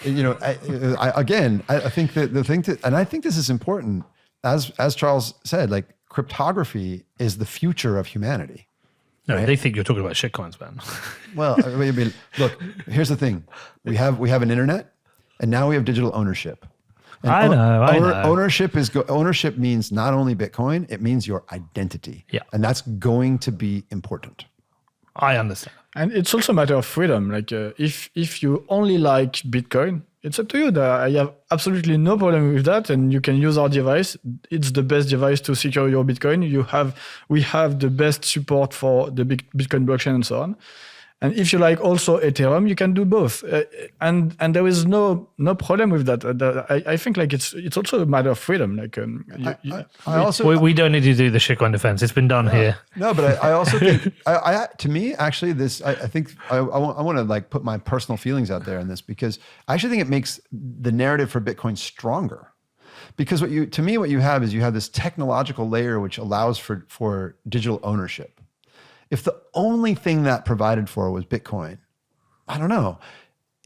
I think that the thing and I think this is important, as Charles said, like, cryptography is the future of humanity. No, right? They think you're talking about shitcoins, man. Well, I mean, look, here's the thing. We have an internet, and now we have digital ownership. And I know. Ownership means not only Bitcoin, it means your identity. Yeah. And that's going to be important. I understand. And it's also a matter of freedom. Like if you only like Bitcoin, it's up to you. I have absolutely no problem with that, and you can use our device. It's the best device to secure your Bitcoin. We have the best support for the Bitcoin blockchain and so on. And if you like also Ethereum, you can do both, and there is no problem with that. I think like it's also a matter of freedom. Like we don't need to do the shitcoin defense. It's been done here. No, but I also think to me actually this I think I want to like put my personal feelings out there on this, because I actually think it makes the narrative for Bitcoin stronger. Because what you have is this technological layer which allows for digital ownership. If the only thing that provided for was Bitcoin, I don't know.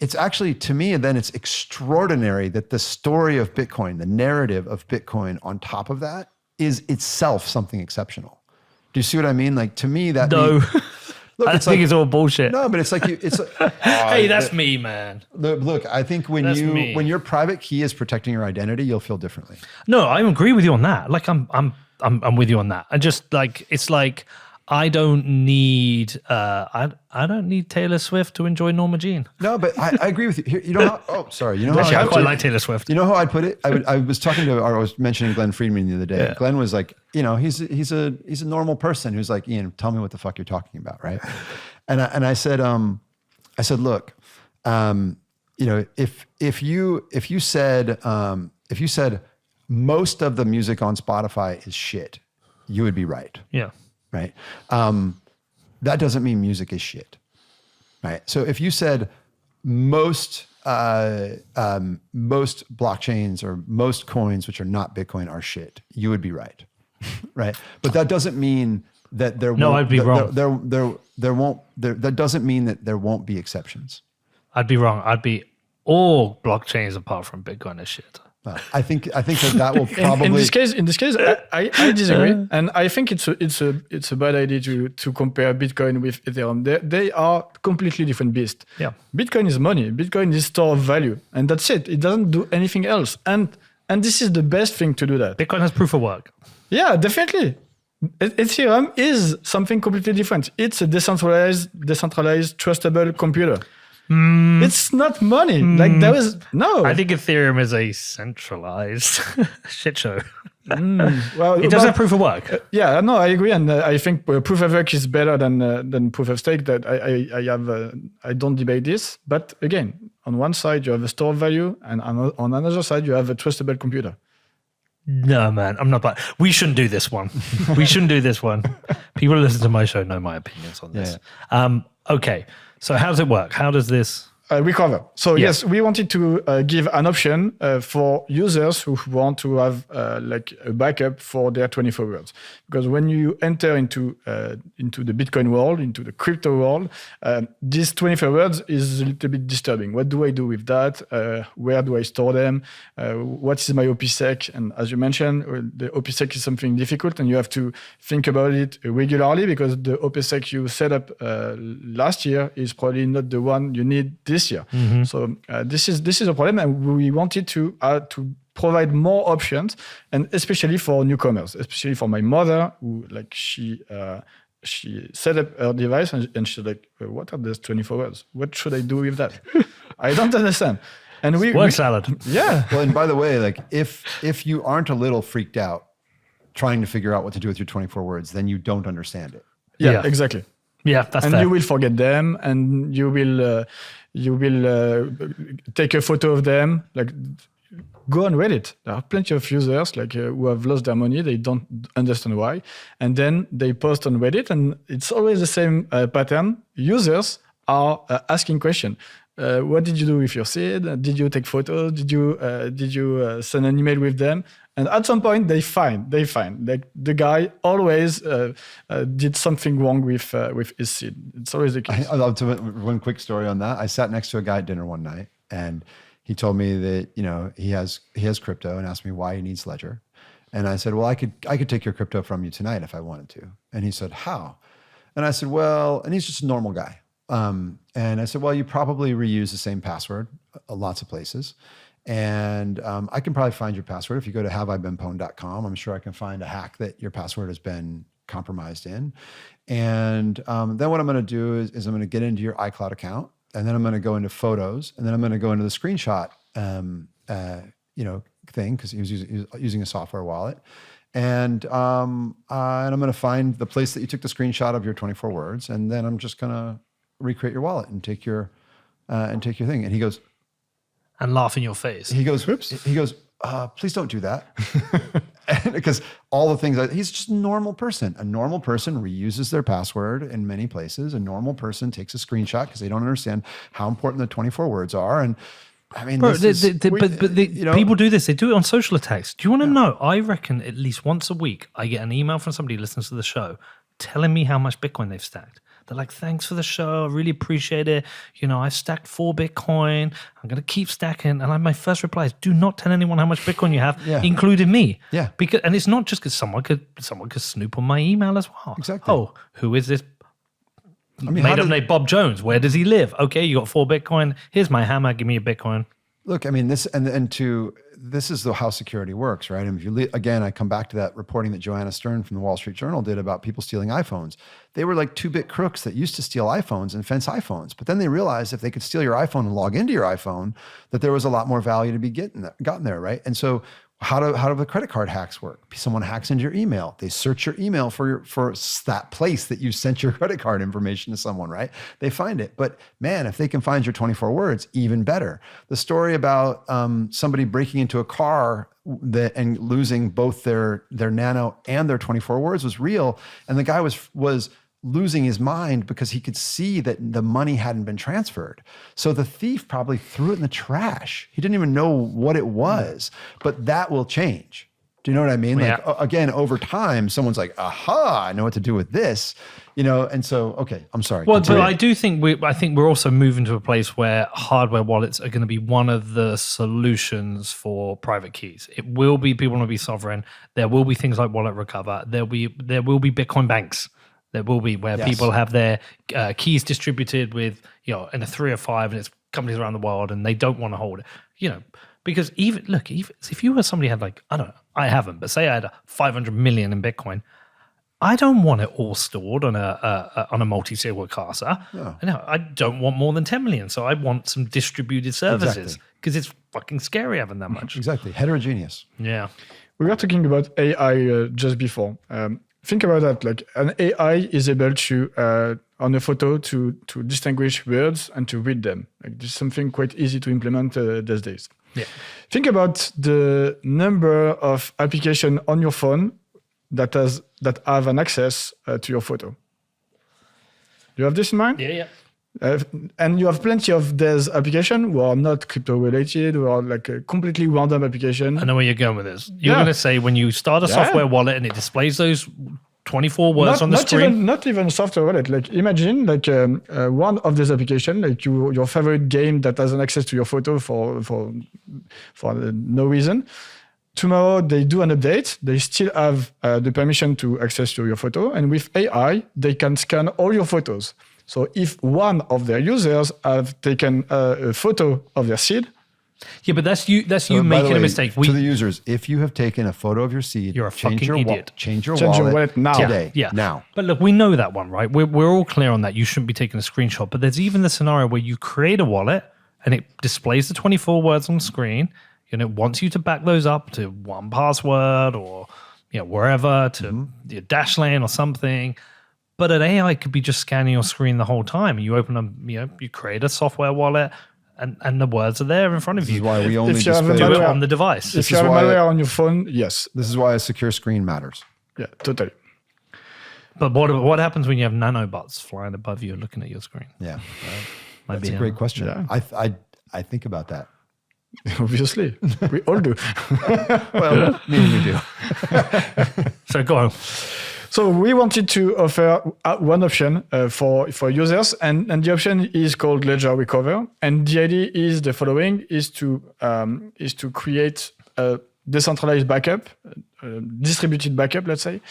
It's actually, to me, then it's extraordinary that the story of Bitcoin, the narrative of Bitcoin on top of that, is itself something exceptional. Do you see what I mean? Like, to me, that no. Look, I think it's all bullshit. No, but it's like hey, that's me, man. Look, I think when your private key is protecting your identity, you'll feel differently. No, I agree with you on that. Like, I'm with you on that. And just like, it's like, I don't need Taylor Swift to enjoy Norma Jean. No, but I agree with you. Here, you know how? Oh, sorry. You know Actually, how I quite like Taylor Swift. You know how I'd put it? I was mentioning Glenn Friedman the other day. Yeah. Glenn was like, he's a normal person who's like, Ian, tell me what the fuck you're talking about, right? And I said, look, if you said most of the music on Spotify is shit, you would be right. Yeah. Right. That doesn't mean music is shit. Right. So if you said most blockchains or most coins, which are not Bitcoin, are shit, you would be right. Right. But that doesn't mean that there No, won't, I'd be wrong. That doesn't mean that there won't be exceptions. I'd be wrong. I'd be all blockchains apart from Bitcoin is shit. I think that will probably in this case I disagree, and I think it's a bad idea to compare Bitcoin with Ethereum. They are completely different beasts. Yeah. Bitcoin is money. Bitcoin is store of value, and that's it. It doesn't do anything else. And this is the best thing to do that. Bitcoin has proof of work. Yeah, definitely. Ethereum is something completely different. It's a decentralized, trustable computer. It's not money. Like there is no. I think Ethereum is a centralized shit show. Well, It doesn't have proof of work. Yeah, no, I agree, and I think proof of work is better than proof of stake. That I don't debate this. But again, on one side you have a store of value, and on another side you have a trustable computer. No, man, I'm not buying. We shouldn't do this one. We shouldn't do this one. People who listen to my show know my opinions on this. Yeah. Okay, so how does it work? How does this... Recover. So yes, we wanted to give an option for users who want to have like a backup for their 24 words. Because when you enter into the Bitcoin world, into the crypto world, this 24 words is a little bit disturbing. What do I do with that? Where do I store them? What is my OPSEC? And as you mentioned, the OPSEC is something difficult, and you have to think about it regularly, because the OPSEC you set up last year is probably not the one you need this year. Mm-hmm. So this is a problem, and we wanted to provide more options, and especially for newcomers, especially for my mother, who like she set up her device and she's like, what are those 24 words? What should I do with that? I don't understand. And word salad. Yeah. Well, and by the way, like if you aren't a little freaked out trying to figure out what to do with your 24 words, then you don't understand it. Yeah. Exactly. Yeah, that's and fair. You will forget them, and you will take a photo of them. Like, go on Reddit. There are plenty of users like who have lost their money. They don't understand why, and then they post on Reddit, and it's always the same pattern. Users are asking questions. What did you do with your seed? Did you take photos? Did you send an email with them? And at some point, they find like the guy always did something wrong with his seed. It's always the case. I'll tell one quick story on that. I sat next to a guy at dinner one night, and he told me that he has crypto, and asked me why he needs Ledger. And I said, well, I could take your crypto from you tonight if I wanted to. And he said, how? And I said, well, and he's just a normal guy. And I said, well, you probably reuse the same password lots of places. And I can probably find your password. If you go to haveibeenpwned.com, I'm sure I can find a hack that your password has been compromised in. And then what I'm going to do is I'm going to get into your iCloud account, and then I'm going to go into photos, and then I'm going to go into the screenshot thing, because he was using a software wallet. And I'm going to find the place that you took the screenshot of your 24 words, and then I'm just going to recreate your wallet and take your thing. And he goes, and laugh in your face. He goes, whoops. He goes, please don't do that. Because all the things, he's just a normal person. A normal person reuses their password in many places. A normal person takes a screenshot because they don't understand how important the 24 words are. And I mean, Bro, people do this. They do it on social attacks. Do you want to know? I reckon at least once a week, I get an email from somebody who listens to the show telling me how much Bitcoin they've stacked. They're like, thanks for the show. I really appreciate it. I've stacked 4 Bitcoin. I'm going to keep stacking. And my first reply is, do not tell anyone how much Bitcoin you have, including me. Yeah. And it's not just because someone could snoop on my email as well. Exactly. Oh, who is this? Made up name Bob Jones. Where does he live? Okay, you got 4 Bitcoin. Here's my hammer. Give me a Bitcoin. Look, I mean, this is how security works, right? And if you again, I come back to that reporting that Joanna Stern from the Wall Street Journal did about people stealing iPhones. They were like 2-bit crooks that used to steal iPhones and fence iPhones, but then they realized if they could steal your iPhone and log into your iPhone, that there was a lot more value to be gotten there, right? And so How do the credit card hacks work? Someone hacks into your email. They search your email for that place that you sent your credit card information to someone, right? They find it. But man, if they can find your 24 words, even better. The story about somebody breaking into a car and losing both their nano and their 24 words was real. And the guy was losing his mind because he could see that the money hadn't been transferred. So the thief probably threw it in the trash. He didn't even know what it was, but that will change. Do you know what I mean? Yeah. Like, again, over time, someone's like, aha, I know what to do with this, and so, okay, I'm sorry. Well, continue. but I think we're also moving to a place where hardware wallets are going to be one of the solutions for private keys. It will be, people want to be sovereign. There will be things like Wallet Recover. There will be Bitcoin banks. There will be where people have their keys distributed with, in a 3 or 5, and it's companies around the world, and they don't want to hold it, because even if you were somebody who had like, I don't know, I haven't, but say I had 500 million in Bitcoin, I don't want it all stored on a multi-sig casa. No, I don't want more than 10 million. So I want some distributed services because it's fucking scary having that much. Exactly. Heterogeneous. Yeah. We were talking about AI just before. Think about that. Like an AI is able to, on a photo, to distinguish words and to read them. Like this is something quite easy to implement these days. Yeah. Think about the number of applications on your phone that have an access to your photo. Do you have this in mind? Yeah. And you have plenty of these applications who are not crypto related, who are like a completely random application. I know where you're going with this. You're going to say when you start a software wallet and it displays those 24 words on the screen. Not even software wallet. Like imagine like one of these applications, like your favorite game that has an access to your photo for no reason. Tomorrow they do an update. They still have the permission to access to your photo, and with AI they can scan all your photos. So if one of their users have taken a photo of their seed. Yeah, but that's you making a mistake. To the users, if you have taken a photo of your seed, you're a fucking idiot. Change your wallet now. Today. Yeah. Now. But look, we know that one, right? We're all clear on that. You shouldn't be taking a screenshot. But there's even the scenario where you create a wallet and it displays the 24 words on the screen, and it wants you to back those up to 1Password or wherever, to your Dashlane or something. But an AI could be just scanning your screen the whole time. You open you create a software wallet, and the words are there in front of you. This is why we only do it on the device. If you have malware on your phone, yes. This is why a secure screen matters. Yeah, totally. But what happens when you have nanobots flying above you looking at your screen? Yeah, that's a great question. Yeah. I think about that. Obviously, we all do. Well, maybe we do. So go on. So we wanted to offer one option for users, and the option is called Ledger Recover. And the idea is the following: is to create a decentralized backup, distributed backup, let's say,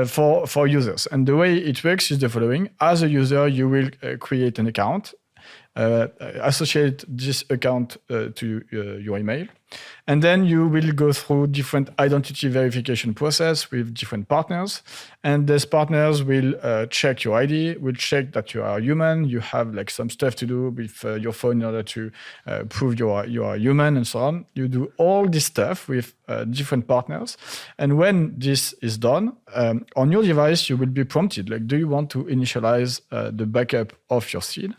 for users. And the way it works is the following: as a user, you will create an account. Associate this account to your email. And then you will go through different identity verification process with different partners. And these partners will check your ID, will check that you are human. You have like some stuff to do with your phone in order to prove you are human and so on. You do all this stuff with different partners. And when this is done, on your device, you will be prompted, like, do you want to initialize the backup of your seed?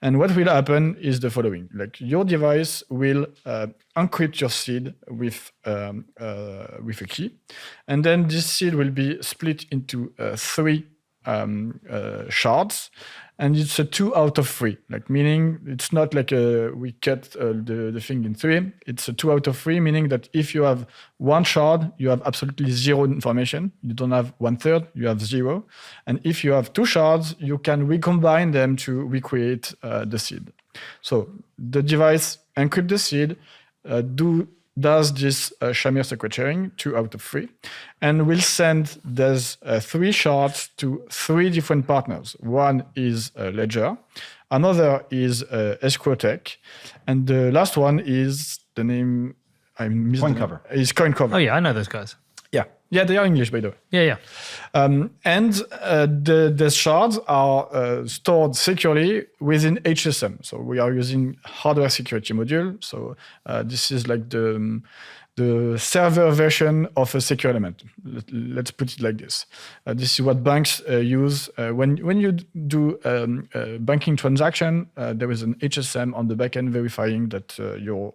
And what will happen is the following. Like your device will encrypt your seed with a key. And then this seed will be split into 3 shards. And it's a 2 out of 3, like meaning it's not like we cut the thing in 3. It's a 2 out of 3, meaning that if you have 1 shard, you have absolutely 0 information. You don't have 1/3, you have 0. And if you have 2 shards, you can recombine them to recreate the seed. So the device encrypts the seed, does this Shamir secret sharing, 2 out of 3, and will send those 3 shards to 3 different partners. One is Ledger, another is EscrowTech, and the last one is the name CoinCover. Is CoinCover. Oh yeah, I know those guys. Yeah, they are English, by the way. Yeah. And the shards are stored securely within HSM. So we are using hardware security module. So this is like the the server version of a secure element. Let's put it like this. This is what banks use. When you do a banking transaction, there is an HSM on the backend verifying that your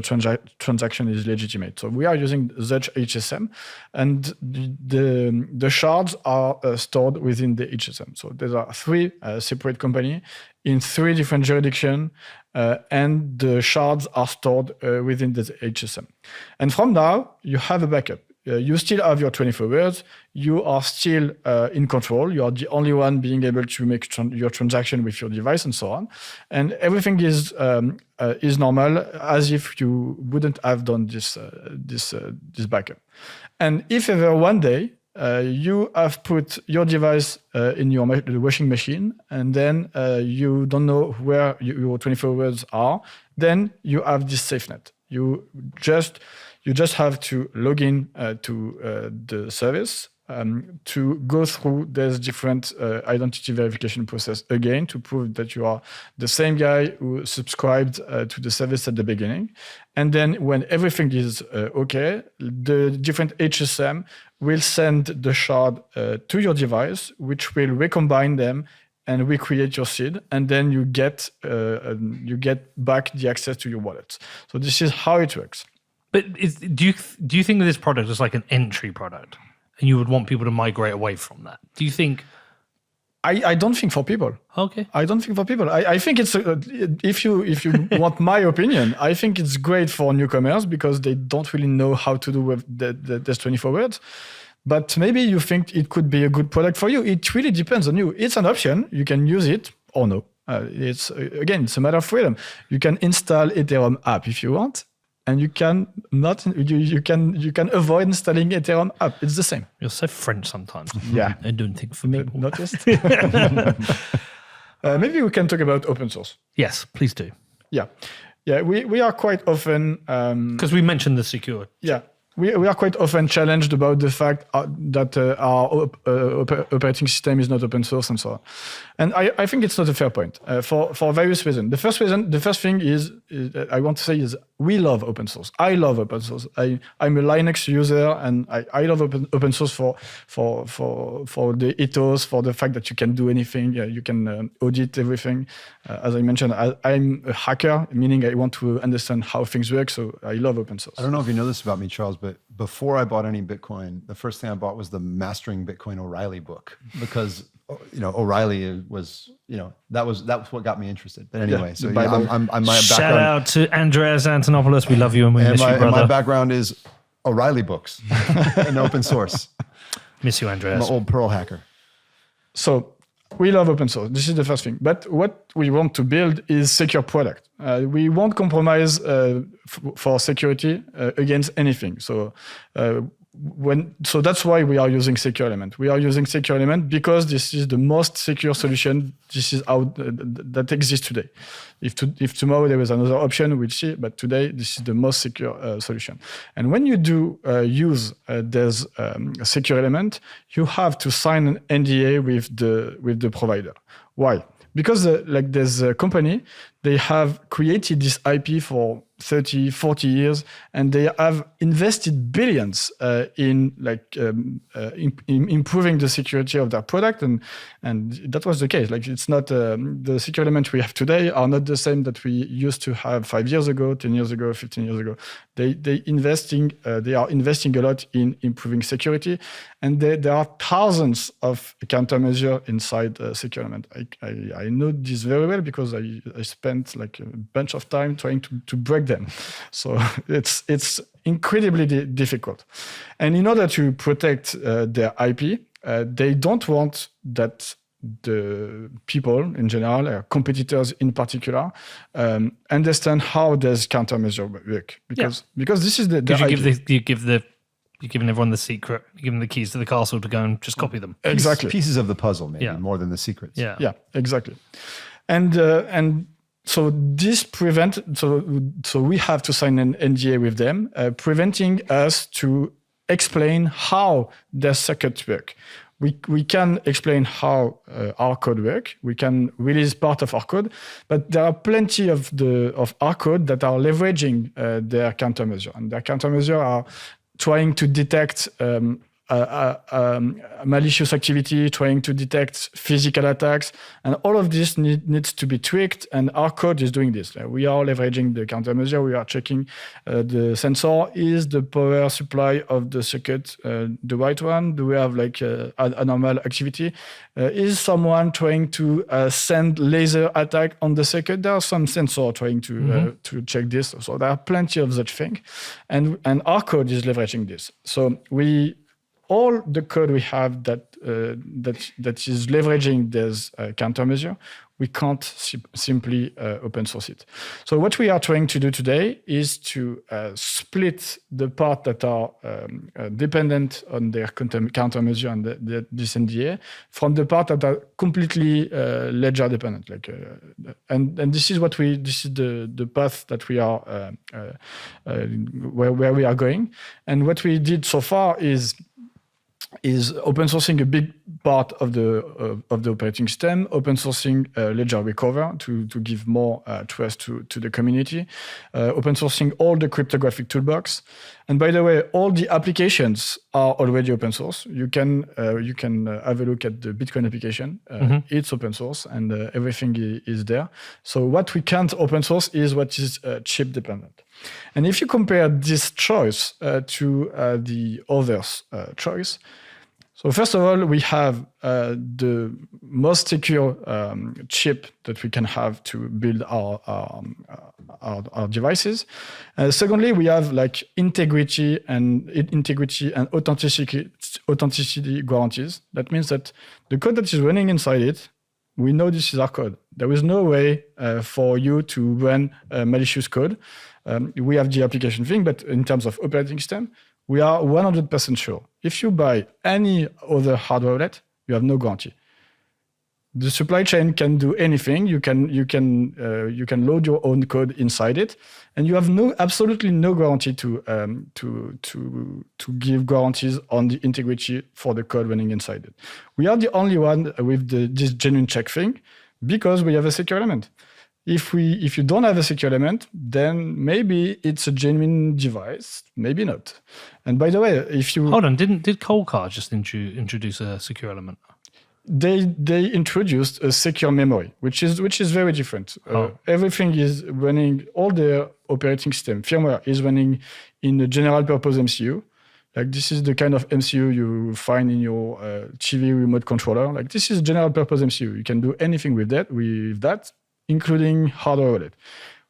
transaction is legitimate. So we are using such HSM, and the shards are stored within the HSM. So there are 3 separate companies in 3 different jurisdictions, and the shards are stored within the HSM. And from now, you have a backup. You still have your 24 words. You are still in control. You are the only one being able to make your transaction with your device and so on. And everything is normal, as if you wouldn't have done this backup. And if ever one day you have put your device in your washing machine, and then you don't know where your 24 words are, then you have this safe net. You just have to log in to the service to go through this different identity verification process again to prove that you are the same guy who subscribed to the service at the beginning. And then when everything is okay, the different HSM will send the shard to your device, which will recombine them and recreate your seed, and then you get back the access to your wallet. So this is how it works. But do you think of this product as like an entry product, and you would want people to migrate away from that? Do you think? I don't think for people. Okay. I don't think for people. I think it's if you want my opinion, I think it's great for newcomers because they don't really know how to do with these 24 words. But maybe you think it could be a good product for you. It really depends on you. It's an option. You can use it or no. It's a matter of freedom. You can install Ethereum app if you want, and you can not. You can avoid installing Ethereum app. It's the same. You're so French sometimes. Yeah, I don't think for people. Noticed. Maybe we can talk about open source. Yes, please do. Yeah. We are quite often because we mentioned the secure. Yeah. We are quite often challenged about the fact that our operating system is not open source and so on. And I think it's not a fair point for various reasons. The first thing is I want to say is we love open source. I love open source. I'm a Linux user, and I love open source for the ethos, for the fact that you can do anything, you can audit everything. As I mentioned, I'm a hacker, meaning I want to understand how things work. So I love open source. I don't know if you know this about me, Charles, but before I bought any Bitcoin, the first thing I bought was the Mastering Bitcoin O'Reilly book, because O'Reilly was, that was what got me interested. But anyway, so I'm my shout background. out to Andreas Antonopoulos. We love you and we miss you, brother. And my background is O'Reilly books and open source. Miss you, Andreas. I'm an old Perl hacker. So we love open source. This is the first thing. But what we want to build is secure product. We won't compromise for security against anything. So that's why we are using secure element. We are using secure element because this is the most secure solution. This is out that exists today. If tomorrow there is another option, we'll see. But today this is the most secure solution. And when you do use this secure element, you have to sign an NDA with the provider. Why? Because there's a company, they have created this IP for 30, 40 years, and they have invested billions in improving the security of their product, and that was the case. It's not the secure element we have today are not the same that we used to have 5 years ago, 10 years ago, 15 years ago. They are investing a lot in improving security, and there are thousands of countermeasures inside secure element. I know this very well because I spent a bunch of time trying to break them. So it's incredibly difficult. And in order to protect their IP, they don't want that the people in general, competitors in particular, understand how does countermeasure work. Because this is the you're giving everyone the secret. You're giving them the keys to the castle to go and just copy them. Exactly. Pieces of the puzzle, maybe, more than the secrets. Yeah, exactly. And so this so we have to sign an NDA with them, preventing us to explain how their circuits work. we can explain how our code works. We can release part of our code, but there are plenty of our code that are leveraging their countermeasure, and their countermeasure are trying to detect malicious activity, trying to detect physical attacks, and all of this needs to be tweaked, and our code is doing this. We are leveraging the countermeasure. We are checking the sensor. Is the power supply of the circuit the right one? Do we have like abnormal activity? Is someone trying to send laser attack on the circuit? There are some sensors trying to check this. So there are plenty of such things, and our code is leveraging this. So all the code we have that is leveraging this countermeasure, we can't simply open source it. So what we are trying to do today is to split the part that are dependent on their countermeasure and this NDA from the part that are completely ledger dependent. And this is the path that we are where we are going. And what we did so far is open sourcing a big part of the operating system, open sourcing ledger recover to give more trust to the community, open sourcing all the cryptographic toolbox. And by the way, all the applications are already open source. You can have a look at the Bitcoin application. It's open source, and everything is there. So what we can't open source is what is chip dependent. And if you compare this choice to the others' choice, so first of all, we have the most secure chip that we can have to build our devices. Secondly, we have like integrity and authenticity guarantees. That means that the code that is running inside it, we know this is our code. There is no way for you to run malicious code. We have the application thing, but in terms of operating system, we are 100% sure. If you buy any other hardware wallet, you have no guarantee. The supply chain can do anything. You can load your own code inside it, and you have absolutely no guarantee to give guarantees on the integrity for the code running inside it. We are the only one with this genuine check thing because we have a secure element. If you don't have a secure element, then maybe it's a genuine device, maybe not. And by the way, if you hold on, did Coldcard just introduce a secure element? They introduced a secure memory, which is very different. Everything is running, all the operating system firmware is running in a general purpose MCU. Like this is the kind of MCU you find in your TV remote controller. Like this is general purpose MCU. You can do anything with that, including hardware wallet.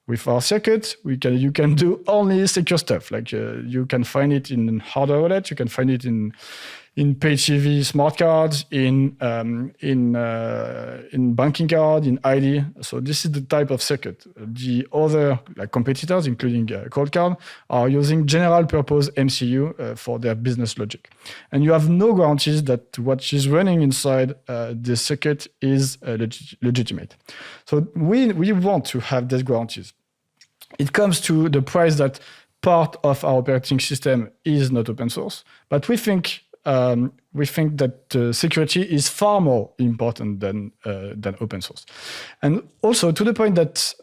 With our circuit, you can do only secure stuff. Like you can find it in hardware wallet, you can find it in pay TV smart cards, in banking card, in ID. So this is the type of circuit. The other competitors, including Coldcard, are using general purpose MCU for their business logic. And you have no guarantees that what is running inside the circuit is legitimate. So we want to have these guarantees. It comes to the price that part of our operating system is not open source, but we think that security is far more important than open source. And also to the point that,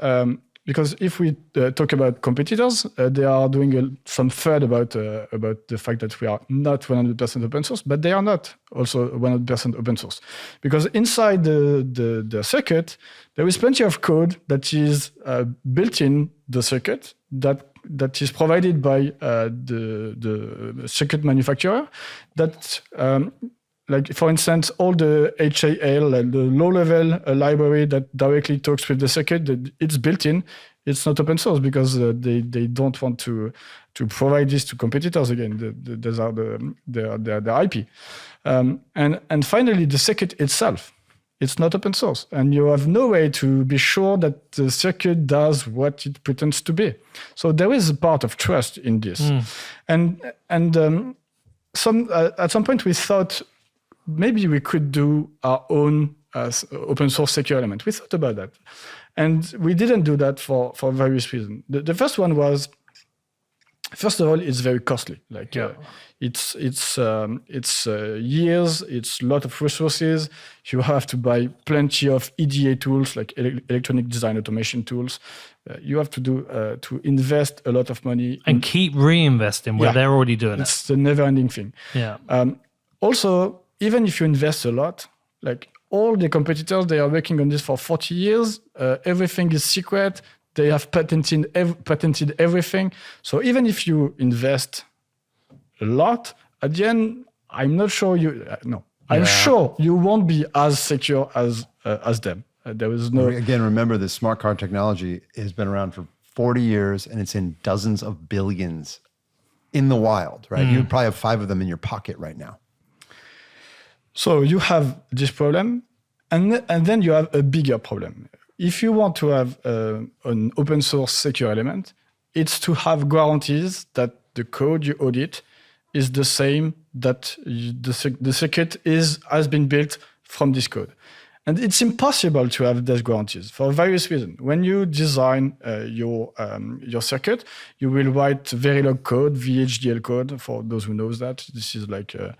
because if we talk about competitors, they are doing some thread about the fact that we are not 100% open source, but they are not also 100% open source. Because inside the circuit, there is plenty of code that is built in the circuit that is provided by the circuit manufacturer that, like for instance, all the HAL, like the low-level library that directly talks with the circuit, it's built in. It's not open source because they don't want to provide this to competitors again. Those are their IP. And finally, the circuit itself. It's not open source, and you have no way to be sure that the circuit does what it pretends to be. So there is a part of trust in this, and at some point we thought maybe we could do our own open source secure element. We thought about that, and we didn't do that for various reasons. The first one was First of all, it's very costly. Like it's years, it's a lot of resources. You have to buy plenty of EDA tools, like electronic design automation tools. You have to invest a lot of money and keep reinvesting where they're already doing it. It's a never-ending thing. Yeah. Also, even if you invest a lot, like all the competitors, they are working on this for 40 years. Everything is secret. They have patented everything. So even if you invest a lot, at the end, I'm not sure I'm sure you won't be as secure as them. There is no. Again, remember this smart card technology has been around for 40 years and it's in dozens of billions in the wild, right? You probably have 5 of them in your pocket right now. So you have this problem, and then you have a bigger problem. If you want to have an open source secure element, it's to have guarantees that the code you audit is the same, that the circuit has been built from this code. And it's impossible to have those guarantees for various reasons. When you design your circuit, you will write Verilog code, VHDL code, for those who knows that. This is like the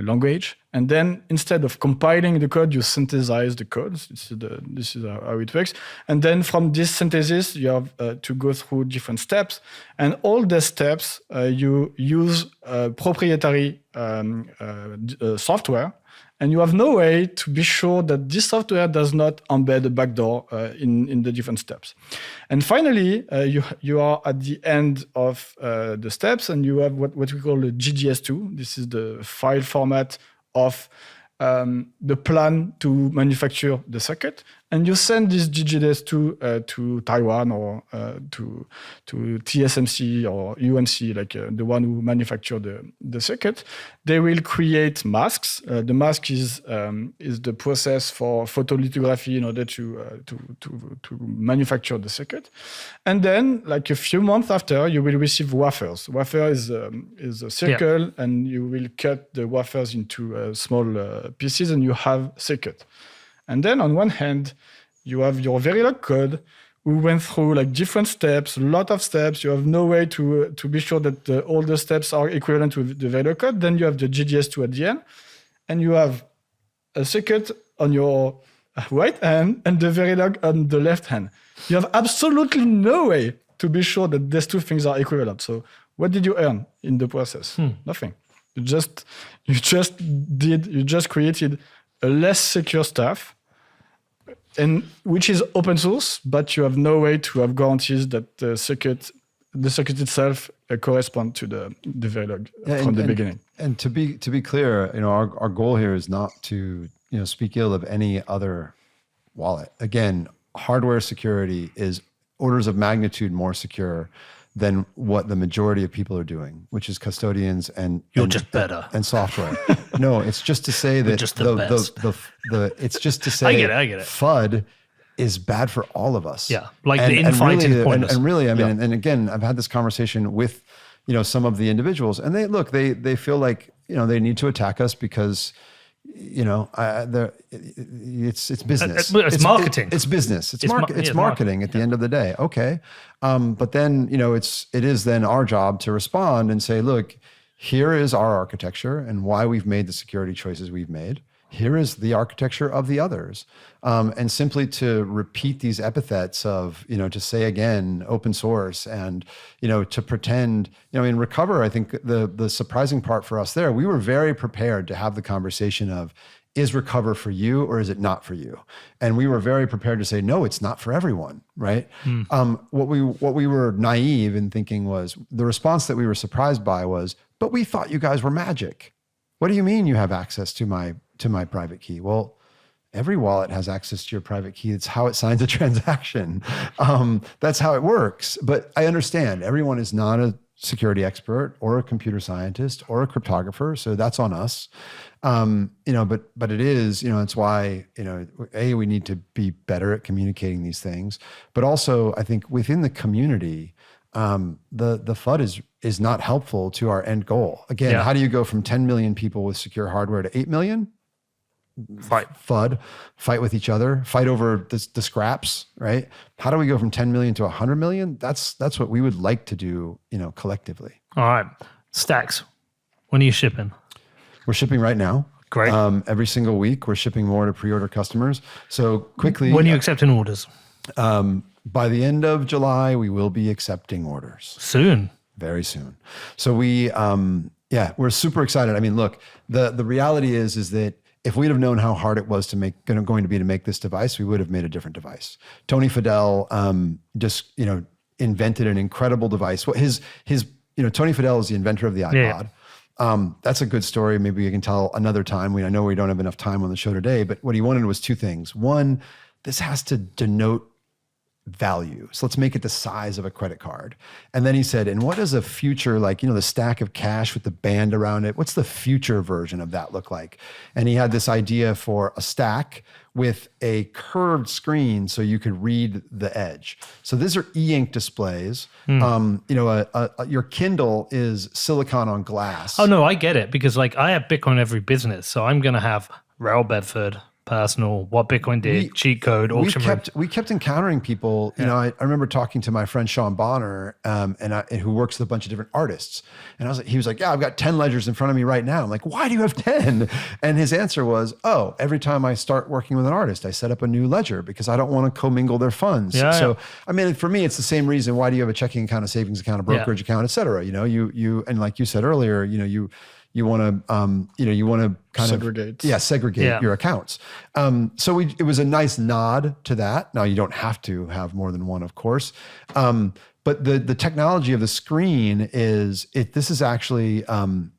language. And then instead of compiling the code, you synthesize the code. This is how it works. And then from this synthesis, you have to go through different steps. And all the steps, you use proprietary software. And you have no way to be sure that this software does not embed a backdoor in the different steps. And finally, you are at the end of the steps, and you have what we call the GDS2. This is the file format of the plan to manufacture the circuit. And you send this GDS2 to Taiwan or to TSMC or UMC, like the one who manufacture the circuit. They will create masks. The mask is the process for photolithography in order to manufacture the circuit. And then, like a few months after, you will receive wafers. Wafer is a circle, and you will cut the wafers into small pieces, and you have circuit. And then on one hand, you have your Verilog code. We went through like different steps, a lot of steps. You have no way to be sure that all the steps are equivalent to the Verilog code. Then you have the GDS2 at the end, and you have a circuit on your right hand and the Verilog on the left hand. You have absolutely no way to be sure that these two things are equivalent. So what did you earn in the process? Nothing. You just created a less secure stuff, and which is open source, but you have no way to have guarantees that the circuit itself correspond to the Verilog from the beginning. And to be clear, our goal here is not to speak ill of any other wallet. Again, hardware security is orders of magnitude more secure than what the majority of people are doing, which is custodians and just better and software. No, it's just to say that just the best. It's just to say I get it. FUD is bad for all of us. Yeah, like the infighting is pointless. And really, I mean, and again, I've had this conversation with some of the individuals, and they feel like they need to attack us because it's business. It's marketing. It's business. It's marketing at the end of the day. Okay. But then, it is then our job to respond and say, look, here is our architecture and why we've made the security choices we've made. Here is the architecture of the others. And simply to repeat these epithets of, to say again, open source and, to pretend, in Recover, I think the surprising part for us there, we were very prepared to have the conversation of, is Recover for you or is it not for you? And we were very prepared to say, no, it's not for everyone, right? What we were naive in thinking was, the response that we were surprised by was, but we thought you guys were magic. What do you mean you have access to my private key? Well, every wallet has access to your private key. It's how it signs a transaction. That's how it works. But I understand everyone is not a security expert or a computer scientist or a cryptographer. So that's on us. But it is, it's why, we need to be better at communicating these things. But also I think within the community, the FUD is not helpful to our end goal. Again, how do you go from 10 million people with secure hardware to 8 million? fight with each other, fight over the scraps, right? How do we go from 10 million to 100 million? That's what we would like to do, collectively. All right. Stax, when are you shipping? We're shipping right now. Great. Every single week, we're shipping more to pre-order customers. So quickly. When are you accepting orders? By the end of July, we will be accepting orders. Soon. Very soon. So we're super excited. I mean, look, the reality is that if we'd have known how hard it was going to be to make this device, we would have made a different device. Tony Fadell just invented an incredible device. What Tony Fadell is the inventor of the iPod. Yeah. That's a good story. Maybe we can tell another time. I know we don't have enough time on the show today, but what he wanted was two things. One, this has to denote value. So let's make it the size of a credit card. And then he said, and what does a future, the stack of cash with the band around it, what's the future version of that look like? And he had this idea for a stack with a curved screen so you could read the edge. So these are e-ink displays. Your Kindle is silicon on glass. Oh no, I get it, because I have Bitcoin every business. So I'm going to have Raoul Bedford, personal, what Bitcoin did, cheat code, auction. We kept encountering people. I remember talking to my friend Sean Bonner, who works with a bunch of different artists. And he was like, yeah, I've got 10 ledgers in front of me right now. I'm like, why do you have 10? And his answer was, every time I start working with an artist, I set up a new ledger because I don't want to commingle their funds. I mean, for me, it's the same reason. Why do you have a checking account, a savings account, a brokerage account, et cetera? And like you said earlier, you want to kind segregate. Segregate your accounts. So it was a nice nod to that. Now you don't have to have more than one, of course. But the technology of the screen this is actually an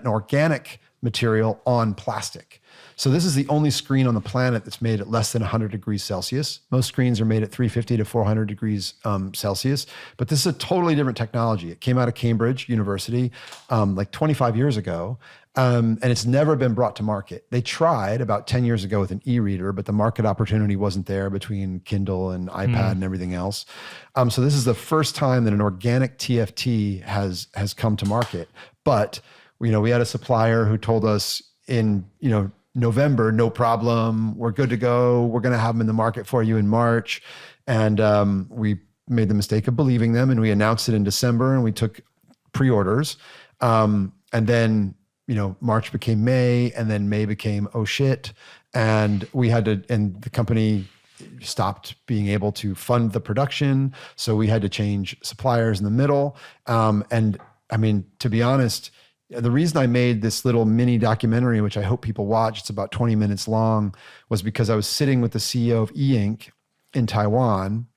organic material on plastic. So this is the only screen on the planet that's made at less than 100 degrees Celsius. Most screens are made at 350 to 400 degrees Celsius, but this is a totally different technology. It came out of Cambridge University 25 years ago, and it's never been brought to market. They tried about 10 years ago with an e-reader, but the market opportunity wasn't there between Kindle and iPad and everything else. So this is the first time that an organic TFT has come to market. But we had a supplier who told us in November, no problem. We're good to go. We're going to have them in the market for you in March. And we made the mistake of believing them, and we announced it in December, and we took pre-orders. And then, March became May, and then May became, oh shit. And and the company stopped being able to fund the production. So we had to change suppliers in the middle. And I mean, to be honest, the reason I made this little mini documentary, which I hope people watch, it's about 20 minutes long, was because I was sitting with the CEO of E-Ink in Taiwan,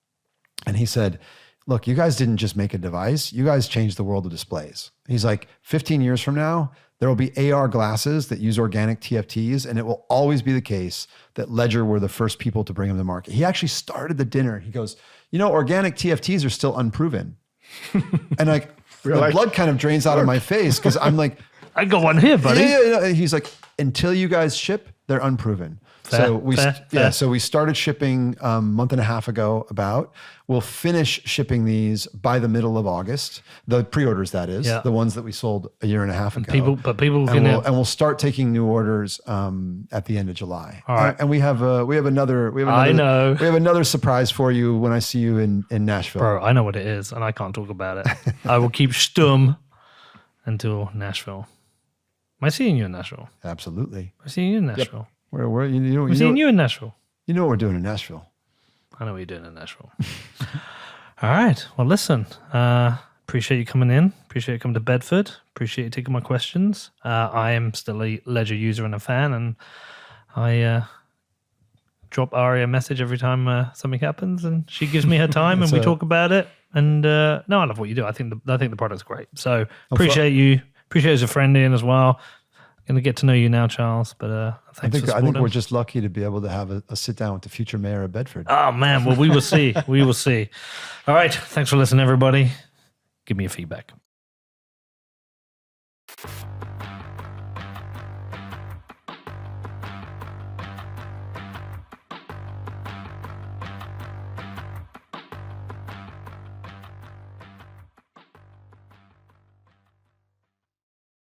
and he said, look, you guys didn't just make a device, you guys changed the world of displays. He's like, 15 years from now, there will be AR glasses that use organic TFTs, and it will always be the case that Ledger were the first people to bring them to market. He actually started the dinner. He goes, organic TFTs are still unproven. And blood kind of drains out of my face because I'm like, I got one here, buddy. Yeah. He's like, until you guys ship, they're unproven. So we started shipping a month and a half ago about. We'll finish shipping these by the middle of August. The pre-orders, that is, the ones that we sold a year and a half ago. We'll start taking new orders at the end of July. All right. And we have another surprise for you when I see you in Nashville. Bro, I know what it is, and I can't talk about it. I will keep stum until Nashville. Am I seeing you in Nashville? Absolutely. I'm seeing you in Nashville. Where I'm seeing you in Nashville. You know what we're doing in Nashville. I know what you're doing in Nashville. All right. Well, listen, appreciate you coming in. Appreciate you coming to Bedford. Appreciate you taking my questions. I am still a Ledger user and a fan, and I drop Ari a message every time something happens, and she gives me her time, and we talk about it. And no, I love what you do. I think the product's great. So appreciate you. Appreciate you as a friend in as well. Going to get to know you now, Charles, but thanks for supporting. I think we're just lucky to be able to have a sit down with the future mayor of Bedford. Oh, man. Well, we will see. We will see. All right. Thanks for listening, everybody. Give me your feedback.